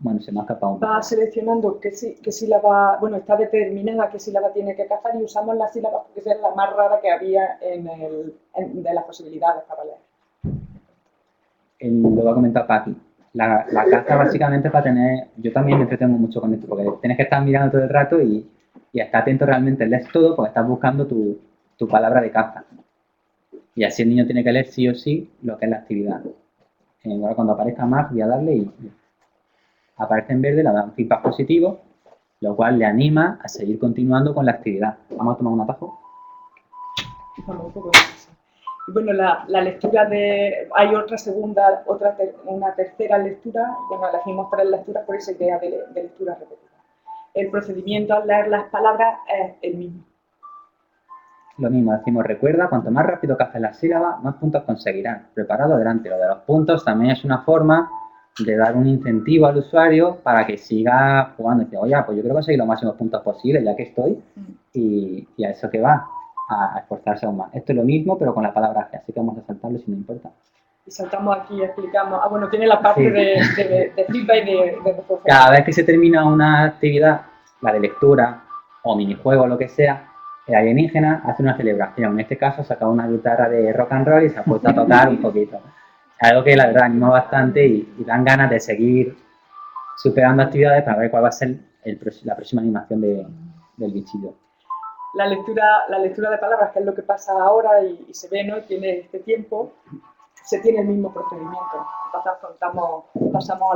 Bueno, se me ha escapado un poco. Va seleccionando qué sílaba, bueno, está determinada qué sílaba tiene que cazar y usamos la sílaba porque esa es la más rara que había de las posibilidades para leer. Lo ha comentado Paqui. La caza básicamente para tener... Yo también me entretengo mucho con esto porque tienes que estar mirando todo el rato y estar atento realmente. Lees todo porque estás buscando tu palabra de caza. Y así el niño tiene que leer sí o sí lo que es la actividad. Ahora cuando aparezca más voy a darle y aparece en verde, le da un feedback positivo, lo cual le anima a seguir continuando con la actividad. Vamos a tomar un atajo. Bueno, un poco más. Y bueno, la lectura hay una tercera lectura, bueno, elegimos 3 lecturas por esa idea de lectura repetida. El procedimiento al leer las palabras es el mismo. Lo mismo, decimos, recuerda, cuanto más rápido caces las sílabas, más puntos conseguirás. Preparado, adelante. Lo de los puntos también es una forma de dar un incentivo al usuario para que siga jugando. Y dice, oye, pues yo creo que conseguir los máximos puntos posibles ya que estoy y a eso que va, a esforzarse aún más. Esto es lo mismo, pero con la palabra G, así que vamos a saltarlo si no importa. Y saltamos aquí y explicamos, bueno, tiene la parte Sí. de feedback y de reforzamiento. Cada vez que se termina una actividad, la de lectura o minijuego o lo que sea, el alienígena hace una celebración. En este caso, saca una guitarra de rock and roll y se ha puesto a tocar un poquito. Algo que la verdad anima bastante y dan ganas de seguir superando actividades para ver cuál va a ser la próxima animación del bichillo. La lectura de palabras, que es lo que pasa ahora y se ve, ¿no? Tiene este tiempo, se tiene el mismo procedimiento. Entonces pasamos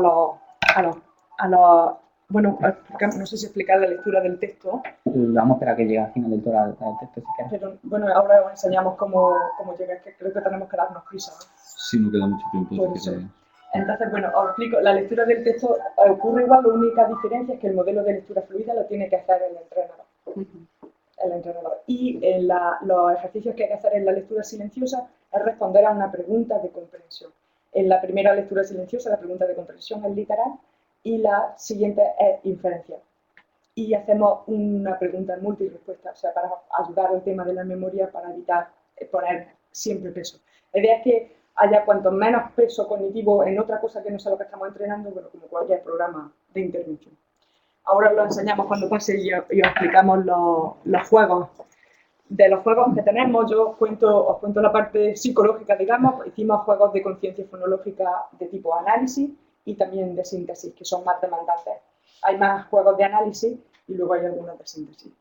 a los bueno, no sé si explicar la lectura del texto. Vamos a esperar a que llegue al final del texto si quieres. Pero bueno, ahora os enseñamos cómo llega, que creo que tenemos que darnos prisa, ¿no? Sí, no queda mucho tiempo. Por eso. Entonces, bueno, os explico, la lectura del texto ocurre igual, la única diferencia es que el modelo de lectura fluida lo tiene que hacer el entrenador. Y los ejercicios que hay que hacer en la lectura silenciosa es responder a una pregunta de comprensión. En la primera lectura silenciosa, la pregunta de comprensión es literal y la siguiente es inferencial. Y hacemos una pregunta multi-respuesta, o sea, para ayudar al tema de la memoria, para evitar poner siempre peso. La idea es que haya cuanto menos peso cognitivo en otra cosa que no sea lo que estamos entrenando, bueno, como cualquier programa de intervención. Ahora os lo enseñamos cuando pase y os explicamos los juegos. De los juegos que tenemos, os cuento la parte psicológica, digamos. Hicimos juegos de conciencia fonológica de tipo análisis y también de síntesis, que son más demandantes. Hay más juegos de análisis y luego hay algunos de síntesis.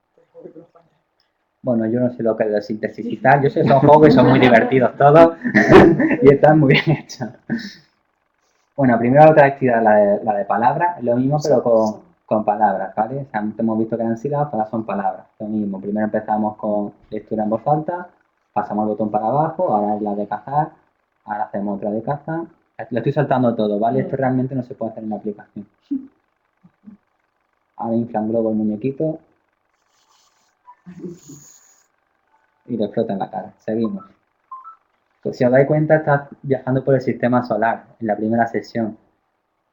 Bueno, yo no sé lo que es de síntesis y tal. Yo sé que son juegos y son muy divertidos todos y están muy bien hechos. Bueno, primero otra actividad, la de palabras, es lo mismo pero con palabras, ¿vale? O sea, antes hemos visto que eran sílabas, ahora son palabras. Lo mismo, primero empezamos con lectura en voz alta, pasamos el botón para abajo, ahora es la de cazar, ahora hacemos otra de caza, Lo estoy saltando todo, ¿vale? Esto realmente no se puede hacer en la aplicación. Ahora inflan globo el muñequito. Y le flota en la cara. Seguimos. Pues si os dais cuenta, está viajando por el sistema solar en la primera sesión.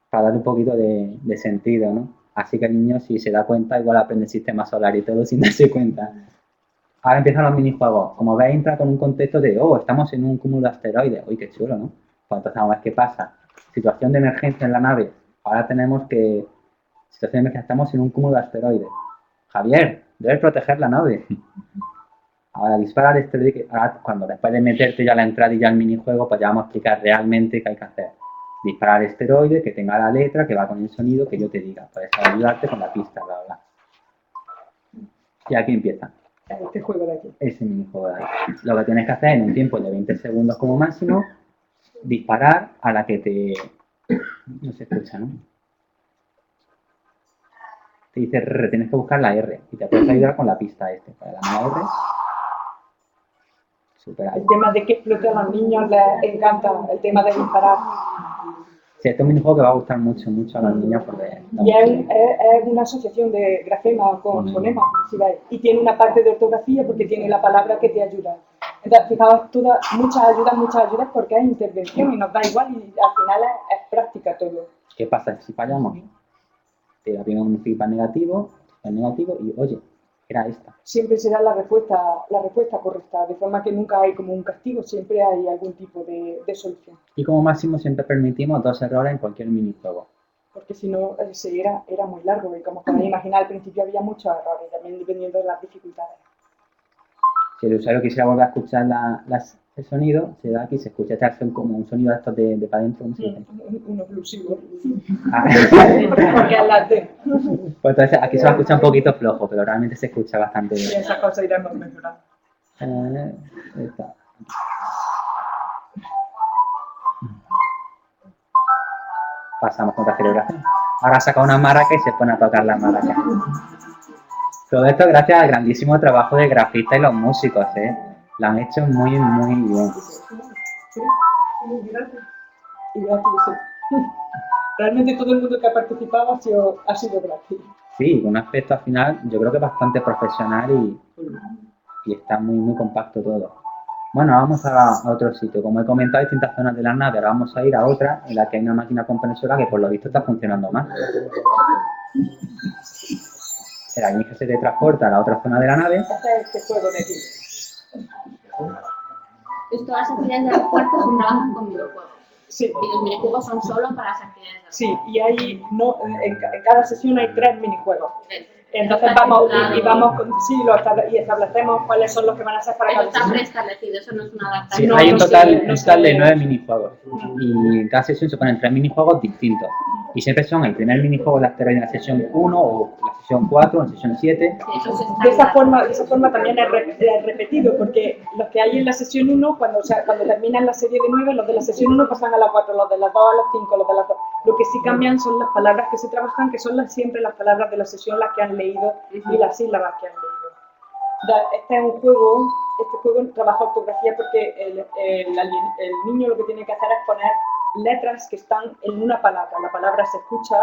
Para darle un poquito de sentido, ¿no? Así que el niño, si se da cuenta, igual aprende el sistema solar y todo sin darse cuenta. Ahora empiezan los minijuegos. Como veis, entra con un contexto de, oh, estamos en un cúmulo de asteroides. Uy, qué chulo, ¿no? Pues entonces vamos a ver qué pasa. Situación de emergencia en la nave. Ahora tenemos que... Situación de emergencia, estamos en un cúmulo de asteroides. Javier, debes proteger la nave. Ahora dispara al asteroide. Ahora, cuando después de meterte ya la entrada y ya el minijuego, pues ya vamos a explicar realmente qué hay que hacer. Disparar al asteroide, que tenga la letra, que va con el sonido, que yo te diga. Para eso ayudarte con la pista, bla, bla. Y aquí empieza. Este juego de aquí. Ese minijuego de ahí. Lo que tienes que hacer en un tiempo de 20 segundos como máximo, disparar a la que te... No se escucha, ¿no? Te dice R, tienes que buscar la R y te puedes ayudar con la pista este. Para la R. Super El tema de que explote a los niños les encanta, el tema de disparar. Sí, este es un minijuego que va a gustar mucho, mucho a los niños porque... Y es una asociación de grafema con fonemas, si veis. Y tiene una parte de ortografía porque tiene la palabra que te ayuda. Entonces, fijaos, muchas ayudas porque es intervención y nos da igual y al final es práctica todo. ¿Qué pasa si fallamos? Te da bien un feedback negativo y, oye, era esta. Siempre será la respuesta correcta, de forma que nunca hay como un castigo, siempre hay algún tipo de solución. Y como máximo siempre permitimos 2 errores en cualquier minijuego. Porque si no, era muy largo y como podéis imaginar, al principio había muchos errores, también dependiendo de las dificultades. Si el usuario quisiera volver a escuchar el sonido, se da aquí, se escucha como un sonido de estos de para adentro. Un oclusivo. Ah. Porque es la T. Pues entonces aquí se va a escuchar un poquito flojo, pero realmente se escucha bastante bien. Y esas cosas iremos mejorando. Está. Pasamos con la celebración. Ahora saca una maraca y se pone a tocar la maraca. Todo esto gracias al grandísimo trabajo de grafistas y los músicos, ¿eh? Lo han hecho muy, muy bien. Y gratis, sí. Realmente todo el mundo que ha participado ha sido gratis. Sí, un aspecto al final yo creo que bastante profesional y está muy, muy compacto todo. Bueno, vamos a otro sitio. Como he comentado, hay distintas zonas de la nave. Ahora vamos a ir a otra en la que hay una máquina compresora que por lo visto está funcionando mal. El alienígena se transporta a la otra zona de la nave. Este es este juego de aquí. Todas las actividades del cuarto son trabajan con videojuegos. Sí. Y los minijuegos son solo para las actividades del Sí, y hay, no, en cada sesión hay 3 minijuegos. Entonces vamos y establecemos cuáles son los que van a ser para Eso cada está sesión. preestablecido, eso no es una Sí, adaptación. hay un no total, sé, no sé. de 9 minijuegos. Y en cada sesión se ponen 3 minijuegos distintos. Y siempre son el primer minijuego de asteroide en la sesión 1 o la sesión 4 o en la sesión 7. Sí, eso es De esa estándar. forma también es repetido, porque los que hay en la sesión 1, cuando terminan la serie de 9, los de la sesión 1 pasan a la 4, los de las 2 a las 5, los de las 2. Lo que sí cambian son las palabras que se trabajan, que son siempre las palabras de la sesión, las que han leído y las sílabas que han leído. Este es un juego, trabaja ortografía porque el niño lo que tiene que hacer es poner letras que están en una palabra. La palabra se escucha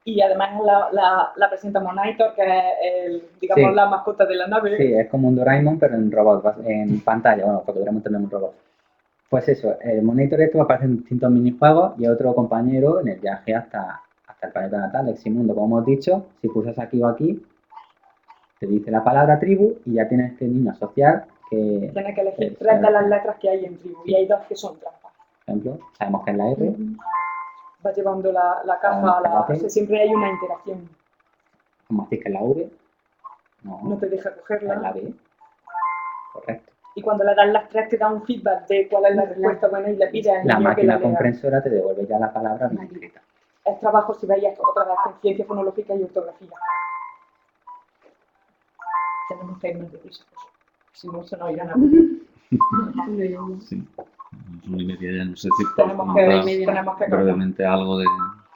y además la presenta Monitor, que es digamos Sí. la mascota de la nave. Sí, es como un Doraemon, pero en robot, en pantalla, bueno, porque Doraemon también es un robot. Pues eso, el monitor esto aparece en distintos minijuegos y otro compañero en el viaje hasta el planeta natal, Eximundo. Como hemos dicho, si pulsas aquí o aquí, te dice la palabra tribu y ya tienes que niño asociar que... Tienes que elegir 3 de las letras que hay en tribu y hay 2 que son trampas. Por ejemplo, sabemos que es la R. Va llevando la caja a la... O sea, siempre hay una interacción. ¿Cómo decís que es la V? No te deja es la cogerla. B. Correcto. Y cuando le das las 3 te da un feedback de cuál es la respuesta buena y le pides al La niño que máquina la lea. comprensora te devuelve ya la palabra bien escrita. Es trabajo, si veis, otra vez en ciencia fonológica y ortografía. Tenemos que ir más deprisa, pues. Si no, se nos irá nada. Sí. 1:30 ya no sé si Tenemos que cortar. brevemente algo de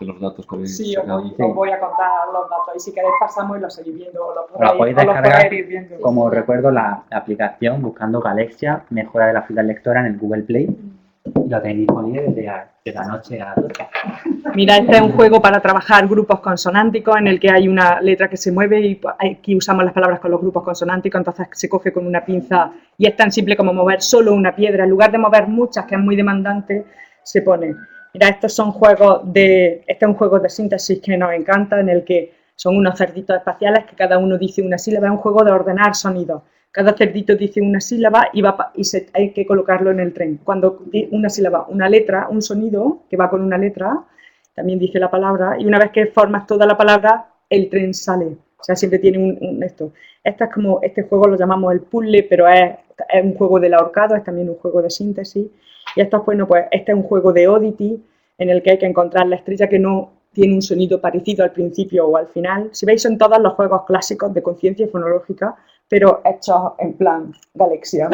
los datos que habéis Sí, sacado. os voy a contar los datos y si queréis pasamos y los seguís viendo o los Lo podéis o los descargar, podéis ir viendo. como recuerdo, la aplicación buscando Galexia, mejora de la fluidez lectora en el Google Play. Y lo tenéis disponible de la noche a la noche. Mira, este es un juego para trabajar grupos consonánticos en el que hay una letra que se mueve y aquí usamos las palabras con los grupos consonánticos, entonces se coge con una pinza y es tan simple como mover solo una piedra. En lugar de mover muchas, que es muy demandante, se pone. Mira, estos son este es un juego de síntesis que nos encanta, en el que son unos cerditos espaciales que cada uno dice una sílaba. Es un juego de ordenar sonidos. Cada cerdito dice una sílaba y hay que colocarlo en el tren. Cuando una sílaba, una letra, un sonido que va con una letra, también dice la palabra, y una vez que formas toda la palabra, el tren sale. O sea, siempre tiene esto. Este juego lo llamamos el puzzle, pero es un juego del ahorcado, es también un juego de síntesis. Y esto, bueno, pues este es un juego de Oddity, en el que hay que encontrar la estrella que no tiene un sonido parecido al principio o al final. Si veis, son todos los juegos clásicos de conciencia fonológica, pero hechos en plan galaxia.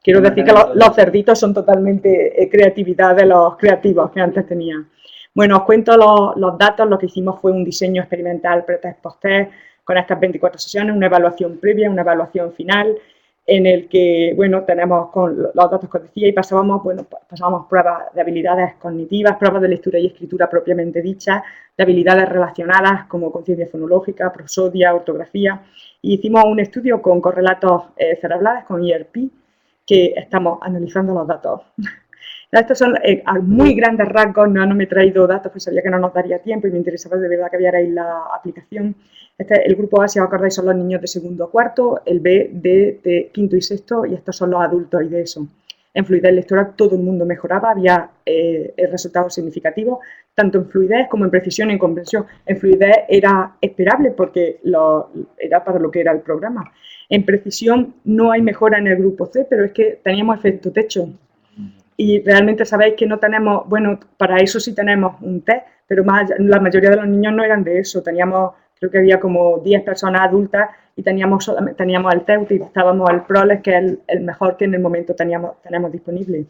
Quiero decir que los cerditos son totalmente creatividad de los creativos que antes tenían. Bueno, os cuento los datos. Lo que hicimos fue un diseño experimental pre-test, post-test, con estas 24 sesiones, una evaluación previa, una evaluación final, en el que, bueno, tenemos con los datos que os decía y pasábamos pruebas de habilidades cognitivas, pruebas de lectura y escritura propiamente dichas, de habilidades relacionadas como conciencia fonológica, prosodia, ortografía, y hicimos un estudio con correlatos cerebrales, con IRP, que estamos analizando los datos. Estos son a muy grandes rasgos, no me he traído datos, pues sabía que no nos daría tiempo y me interesaba de verdad que vierais la aplicación. El grupo A, si os acordáis, son los niños de segundo a cuarto, el B de quinto y sexto, y estos son los adultos y de eso. En fluidez lectoral todo el mundo mejoraba, había resultados significativos, tanto en fluidez como en precisión y en comprensión. En fluidez era esperable porque era para lo que era el programa. En precisión no hay mejora en el grupo C, pero es que teníamos efecto techo. Y realmente sabéis que no tenemos, bueno, para eso sí tenemos un test, pero la mayoría de los niños no eran de eso. Teníamos, creo que había como 10 personas adultas y teníamos el test, utilizábamos el PROLES, que es el mejor que en el momento tenemos disponible.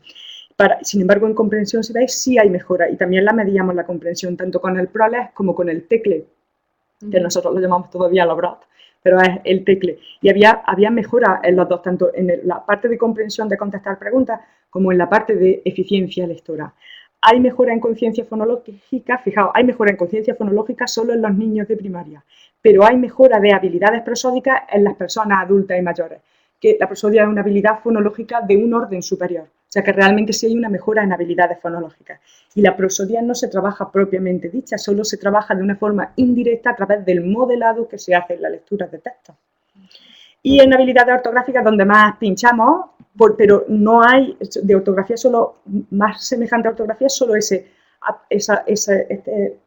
Sin embargo, en comprensión, si veis, sí hay mejora y también la medíamos la comprensión, tanto con el PROLES como con el TECLE, que nosotros lo llamamos todavía la BROT, pero es el TECLE. Y había mejora en los dos, tanto en la parte de comprensión de contestar preguntas como en la parte de eficiencia lectora. Hay mejora en conciencia fonológica, fijaos, hay mejora en conciencia fonológica solo en los niños de primaria, pero hay mejora de habilidades prosódicas en las personas adultas y mayores, que la prosodia es una habilidad fonológica de un orden superior, o sea que realmente sí hay una mejora en habilidades fonológicas. Y la prosodia no se trabaja propiamente dicha, solo se trabaja de una forma indirecta a través del modelado que se hace en la lectura de textos. Y en habilidades ortográficas donde más pinchamos, pero no hay, de ortografía solo, más semejante a ortografía, solo este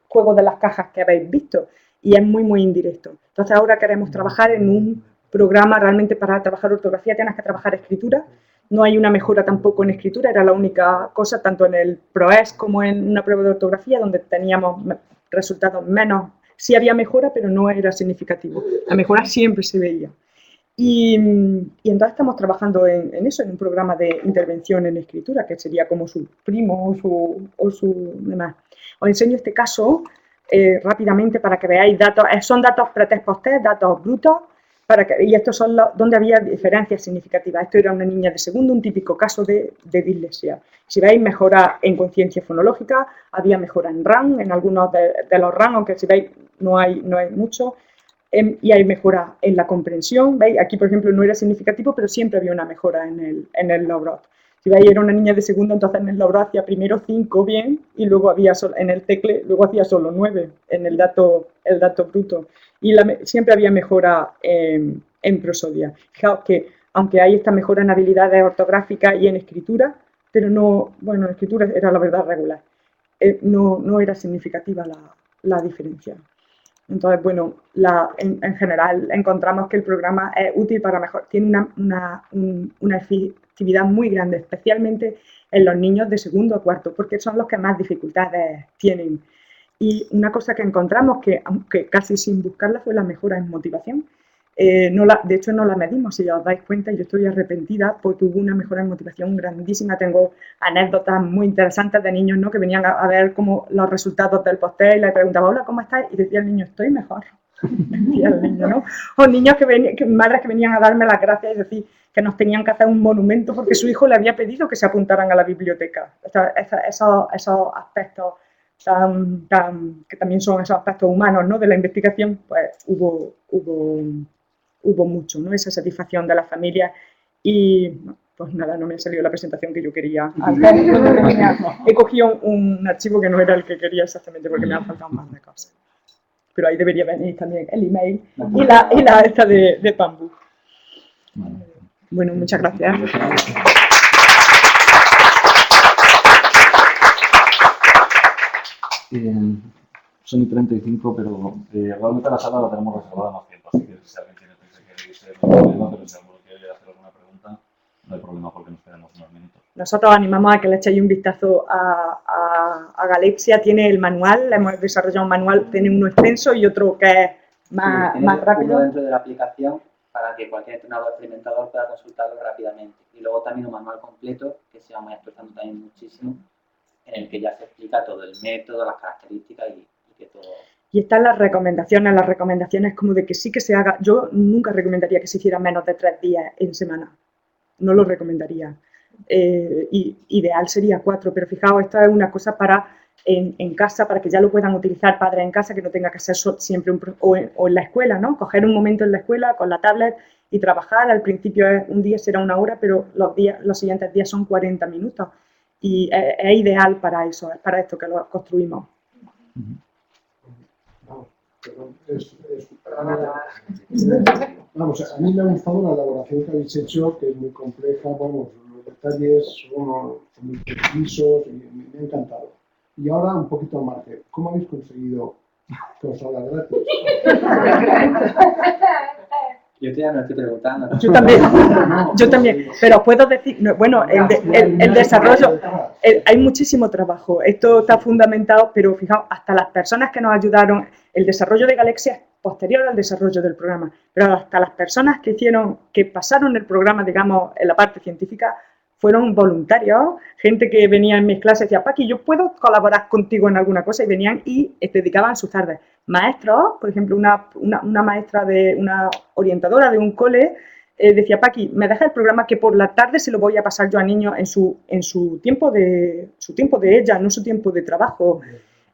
juego de las cajas que habéis visto, y es muy, muy indirecto. Entonces ahora queremos trabajar en un programa realmente para trabajar ortografía, tienes que trabajar escritura, no hay una mejora tampoco en escritura, era la única cosa, tanto en el PROES como en una prueba de ortografía, donde teníamos resultados menos, sí había mejora, pero no era significativo, la mejora siempre se veía. Y entonces estamos trabajando en eso, en un programa de intervención en escritura, que sería como su primo o su demás. Os enseño este caso rápidamente para que veáis datos. Son datos pre-test, post-test, datos brutos, y estos son donde había diferencias significativas. Esto era una niña de segundo, un típico caso de dislexia. Si veis, mejora en conciencia fonológica, había mejora en RAN, en algunos de los RAN, aunque si veis no hay mucho. Y hay mejora en la comprensión, ¿veis? Aquí, por ejemplo, no era significativo, pero siempre había una mejora en el logro. Si veis, era una niña de segundo, entonces en el logro hacía primero 5 bien y luego había en el tecle, luego hacía solo 9 en el dato bruto. Y siempre había mejora en prosodia. Fijaos que, aunque hay esta mejora en habilidades ortográficas y en escritura, pero no, bueno, en escritura era la verdad regular, no era significativa la diferencia. Entonces, bueno, en general encontramos que el programa es útil para mejorar, tiene una efectividad muy grande, especialmente en los niños de segundo a cuarto, porque son los que más dificultades tienen. Y una cosa que encontramos, que aunque casi sin buscarla, fue la mejora en motivación. De hecho, no la medimos, si os dais cuenta, yo estoy arrepentida porque hubo una mejora en motivación grandísima. Tengo anécdotas muy interesantes de niños, ¿no?, que venían a ver como los resultados del postel y le preguntaba, hola, ¿cómo estás? Y decía el niño, estoy mejor. Decía el niño, ¿no? O niños madres que venían a darme las gracias y decir que nos tenían que hacer un monumento porque su hijo le había pedido que se apuntaran a la biblioteca. Esos aspectos que también son esos aspectos humanos, ¿no?, de la investigación, pues hubo mucho, ¿no?, esa satisfacción de las familias. Y pues nada, no me ha salido la presentación que yo quería. He cogido un archivo que no era el que quería exactamente porque me han faltado más de cosas. Pero ahí debería venir también el email y la esta de Pambu. Bueno, muchas gracias. Son y 35, pero realmente la sala la tenemos reservada más tiempo, así que si alguien tiene prisa que irse, no hay problema, pero si alguno quiere hacer alguna pregunta, no hay problema porque nos quedamos unos minutos. Nosotros animamos a que le echéis un vistazo a Galexia. Tiene el manual, le hemos desarrollado un manual, tiene uno extenso y otro que es más rápido. Uno dentro de la aplicación para que cualquier entrenador experimentador pueda consultarlo rápidamente. Y luego también un manual completo que se llama expresando también muchísimo, en el que ya se explica todo el método, las características y que todo... Y están las recomendaciones como de que sí que se haga. Yo nunca recomendaría que se hiciera menos de 3 días en semana. No lo recomendaría. Ideal sería 4, pero fijaos, esto es una cosa para en casa, para que ya lo puedan utilizar padres en casa, que no tenga que ser siempre o en la escuela, ¿no? Coger un momento en la escuela con la tablet y trabajar. Al principio un día será 1 hora, pero los siguientes días son 40 minutos. Y es ideal para eso, es para esto que lo construimos. Vamos, a mí me ha gustado la elaboración que habéis hecho, que es muy compleja, vamos, los detalles son muy precisos y me ha encantado. Y ahora un poquito al margen, ¿cómo habéis conseguido que os salga gratis? Yo ya me estoy preguntando. Yo también, pero puedo decir, bueno, el desarrollo, hay muchísimo trabajo, esto está fundamentado, pero fijaos, hasta las personas que nos ayudaron, el desarrollo de Galexia es posterior al desarrollo del programa, pero hasta las personas que pasaron el programa, digamos, en la parte científica, fueron voluntarios, gente que venía en mis clases y decía, Paqui, ¿yo puedo colaborar contigo en alguna cosa? Y venían y dedicaban sus tardes. Maestros, por ejemplo, una maestra, una orientadora de un cole, decía, Paqui, me deja el programa que por la tarde se lo voy a pasar yo a niños en su tiempo de ella, no su tiempo de trabajo.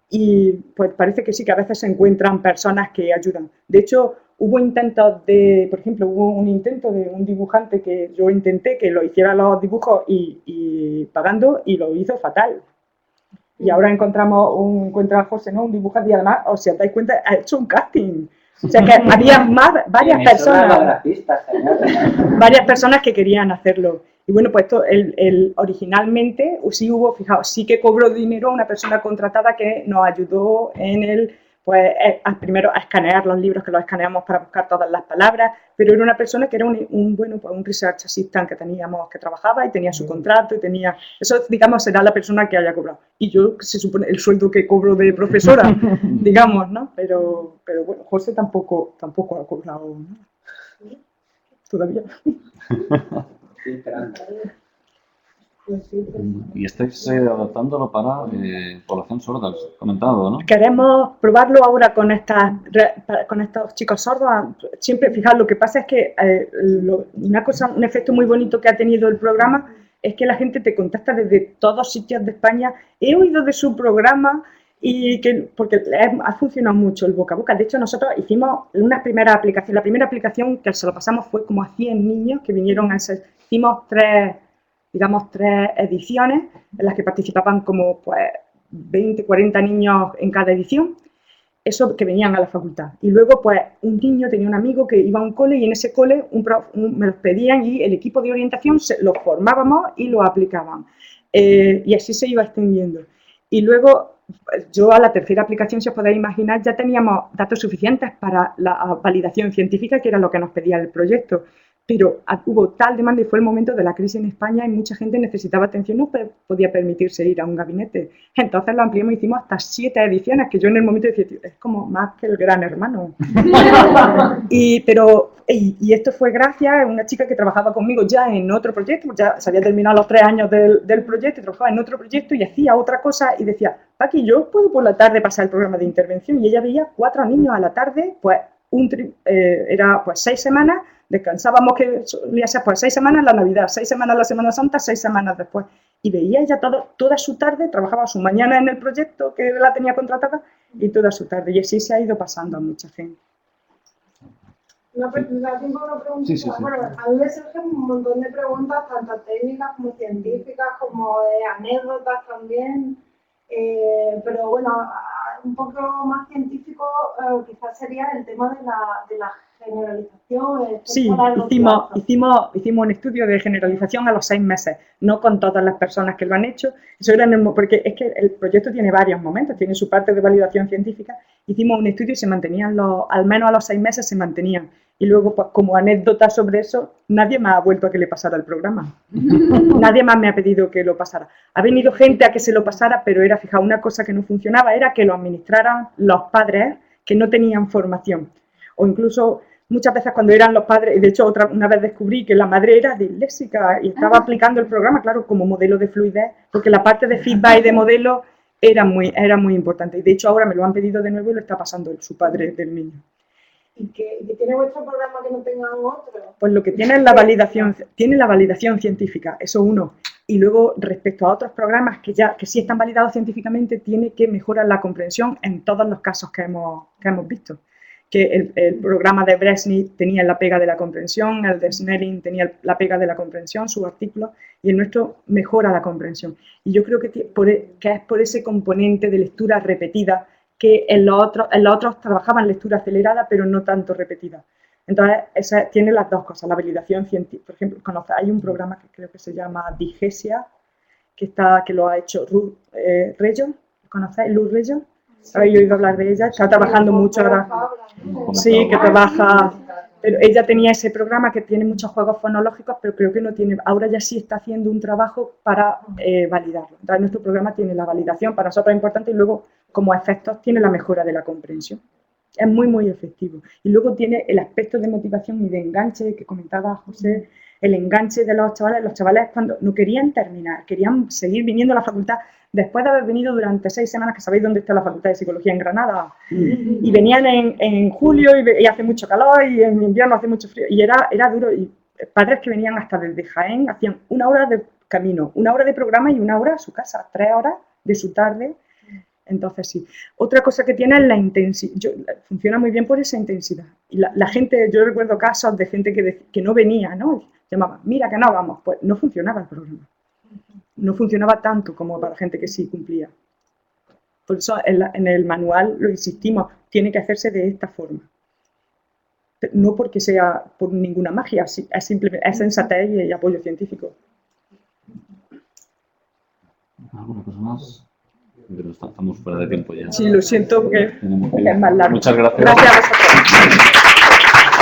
Y pues parece que sí, que a veces se encuentran personas que ayudan. De hecho, hubo intentos por ejemplo, hubo un intento de un dibujante que yo intenté que lo hiciera los dibujos y pagando, y lo hizo fatal. Y ahora encuentra a José, ¿no?, un dibujante, y además, si os dais cuenta, ha hecho un casting. O sea que había varias personas que querían hacerlo. Y bueno, pues esto, originalmente sí hubo, fijaos, sí que cobró dinero a una persona contratada que nos ayudó en primero a escanear los libros, que los escaneamos para buscar todas las palabras, pero era una persona que era un research assistant que teníamos, que trabajaba y tenía su contrato y tenía, eso digamos será la persona que haya cobrado. Y yo, se supone, el sueldo que cobro de profesora, digamos, ¿no? Pero bueno, José tampoco ha cobrado, ¿no?, todavía. Estoy esperando. Y estáis adaptándolo para población sorda, has comentado, ¿no? Queremos probarlo ahora con estos chicos sordos. Siempre, fijaos, lo que pasa es que un efecto muy bonito que ha tenido el programa es que la gente te contacta desde todos sitios de España. He oído de su programa porque ha funcionado mucho el boca a boca. De hecho, nosotros hicimos una primera aplicación. La primera aplicación que se lo pasamos fue como a 100 niños que vinieron hicimos 3 ediciones en las que participaban como 20, 40 niños en cada edición, eso que venían a la facultad. Y luego pues un niño tenía un amigo que iba a un cole y en ese cole me los pedían y el equipo de orientación los formábamos y lo aplicaban. Y así se iba extendiendo. Y luego yo a la tercera aplicación, si os podéis imaginar, ya teníamos datos suficientes para la validación científica, que era lo que nos pedía el proyecto. Pero hubo tal demanda y fue el momento de la crisis en España y mucha gente necesitaba atención, no podía permitirse ir a un gabinete. Entonces lo ampliamos, hicimos hasta 7 ediciones, que yo en el momento decía, es como más que el Gran Hermano. y esto fue gracias a una chica que trabajaba conmigo ya en otro proyecto, ya se había terminado los 3 años del proyecto, y trabajaba en otro proyecto y hacía otra cosa y decía, Paqui, yo puedo por la tarde pasar el programa de intervención, y ella veía 4 niños a la tarde, pues era pues 6 semanas, descansábamos, que solía ser pues 6 semanas la Navidad, 6 semanas la Semana Santa, 6 semanas después. Y veía ella toda su tarde, trabajaba su mañana en el proyecto que la tenía contratada y toda su tarde. Y así se ha ido pasando a mucha gente. Una pregunta. Sí. Bueno, a mí me surgen un montón de preguntas, tanto técnicas como científicas, como de anécdotas también. Pero bueno, un poco más científico quizás sería el tema de la generalización. Sí, hicimos un estudio de generalización a los 6 meses, no con todas las personas que lo han hecho. Eso era porque es que el proyecto tiene varios momentos, tiene su parte de validación científica. Hicimos un estudio y se mantenían, al menos a los 6 meses se mantenían. Y luego, pues como anécdota sobre eso, nadie más ha vuelto a que le pasara el programa. Nadie más me ha pedido que lo pasara. Ha venido gente a que se lo pasara, pero era, fija, una cosa que no funcionaba era que lo administraran los padres que no tenían formación. O incluso muchas veces cuando eran los padres, de hecho una vez descubrí que la madre era disléxica y estaba aplicando el programa, claro, como modelo de fluidez, porque la parte de feedback y de modelo era muy importante. Y de hecho ahora me lo han pedido de nuevo y lo está pasando su padre del niño. ¿Y que tiene vuestro programa que no tengan otro? Pues lo que tiene es la validación científica, eso uno. Y luego, respecto a otros programas que sí están validados científicamente, tiene que mejorar la comprensión en todos los casos que hemos visto. Que el programa de Bresnik tenía la pega de la comprensión, el de Snelling tenía la pega de la comprensión, sus artículos, y el nuestro mejora la comprensión. Y yo creo que es por ese componente de lectura repetida que en los otros trabajaban lectura acelerada, pero no tanto repetida. Entonces, tiene las dos cosas, la validación científica. Por ejemplo, hay un programa que creo que se llama Digesia, que lo ha hecho Ruth Reyo. ¿Conocéis Ruth Reyo? ¿Habéis oído hablar de ella? Está trabajando mucho ahora. Sí, que trabaja. Pero ella tenía ese programa que tiene muchos juegos fonológicos, pero creo que no tiene. Ahora ya sí está haciendo un trabajo para validarlo. Entonces, nuestro programa tiene la validación, para nosotros es importante, y luego, como efectos, tiene la mejora de la comprensión. Es muy efectivo. Y luego tiene el aspecto de motivación y de enganche que comentaba José, el enganche de los chavales. Los chavales cuando no querían terminar, querían seguir viniendo a la facultad después de haber venido durante 6 semanas, que sabéis dónde está la Facultad de Psicología en Granada, y venían en julio y hace mucho calor y en invierno hace mucho frío, y era duro. Y padres que venían hasta desde Jaén, hacían 1 hora de camino, 1 hora de programa y 1 hora a su casa, 3 horas de su tarde. Entonces, sí. Otra cosa que tiene es la intensidad. Funciona muy bien por esa intensidad. Y la gente, yo recuerdo casos de gente que no venía, ¿no? Llamaba, mira que no vamos. Pues no funcionaba el programa. No funcionaba tanto como para la gente que sí cumplía. Por eso en el manual lo insistimos, tiene que hacerse de esta forma. No porque sea por ninguna magia, es simplemente es sensatez y apoyo científico. ¿Alguna cosa más? Pero estamos fuera de tiempo ya. Sí, lo siento porque es más largo. Muchas gracias. Gracias a vosotros.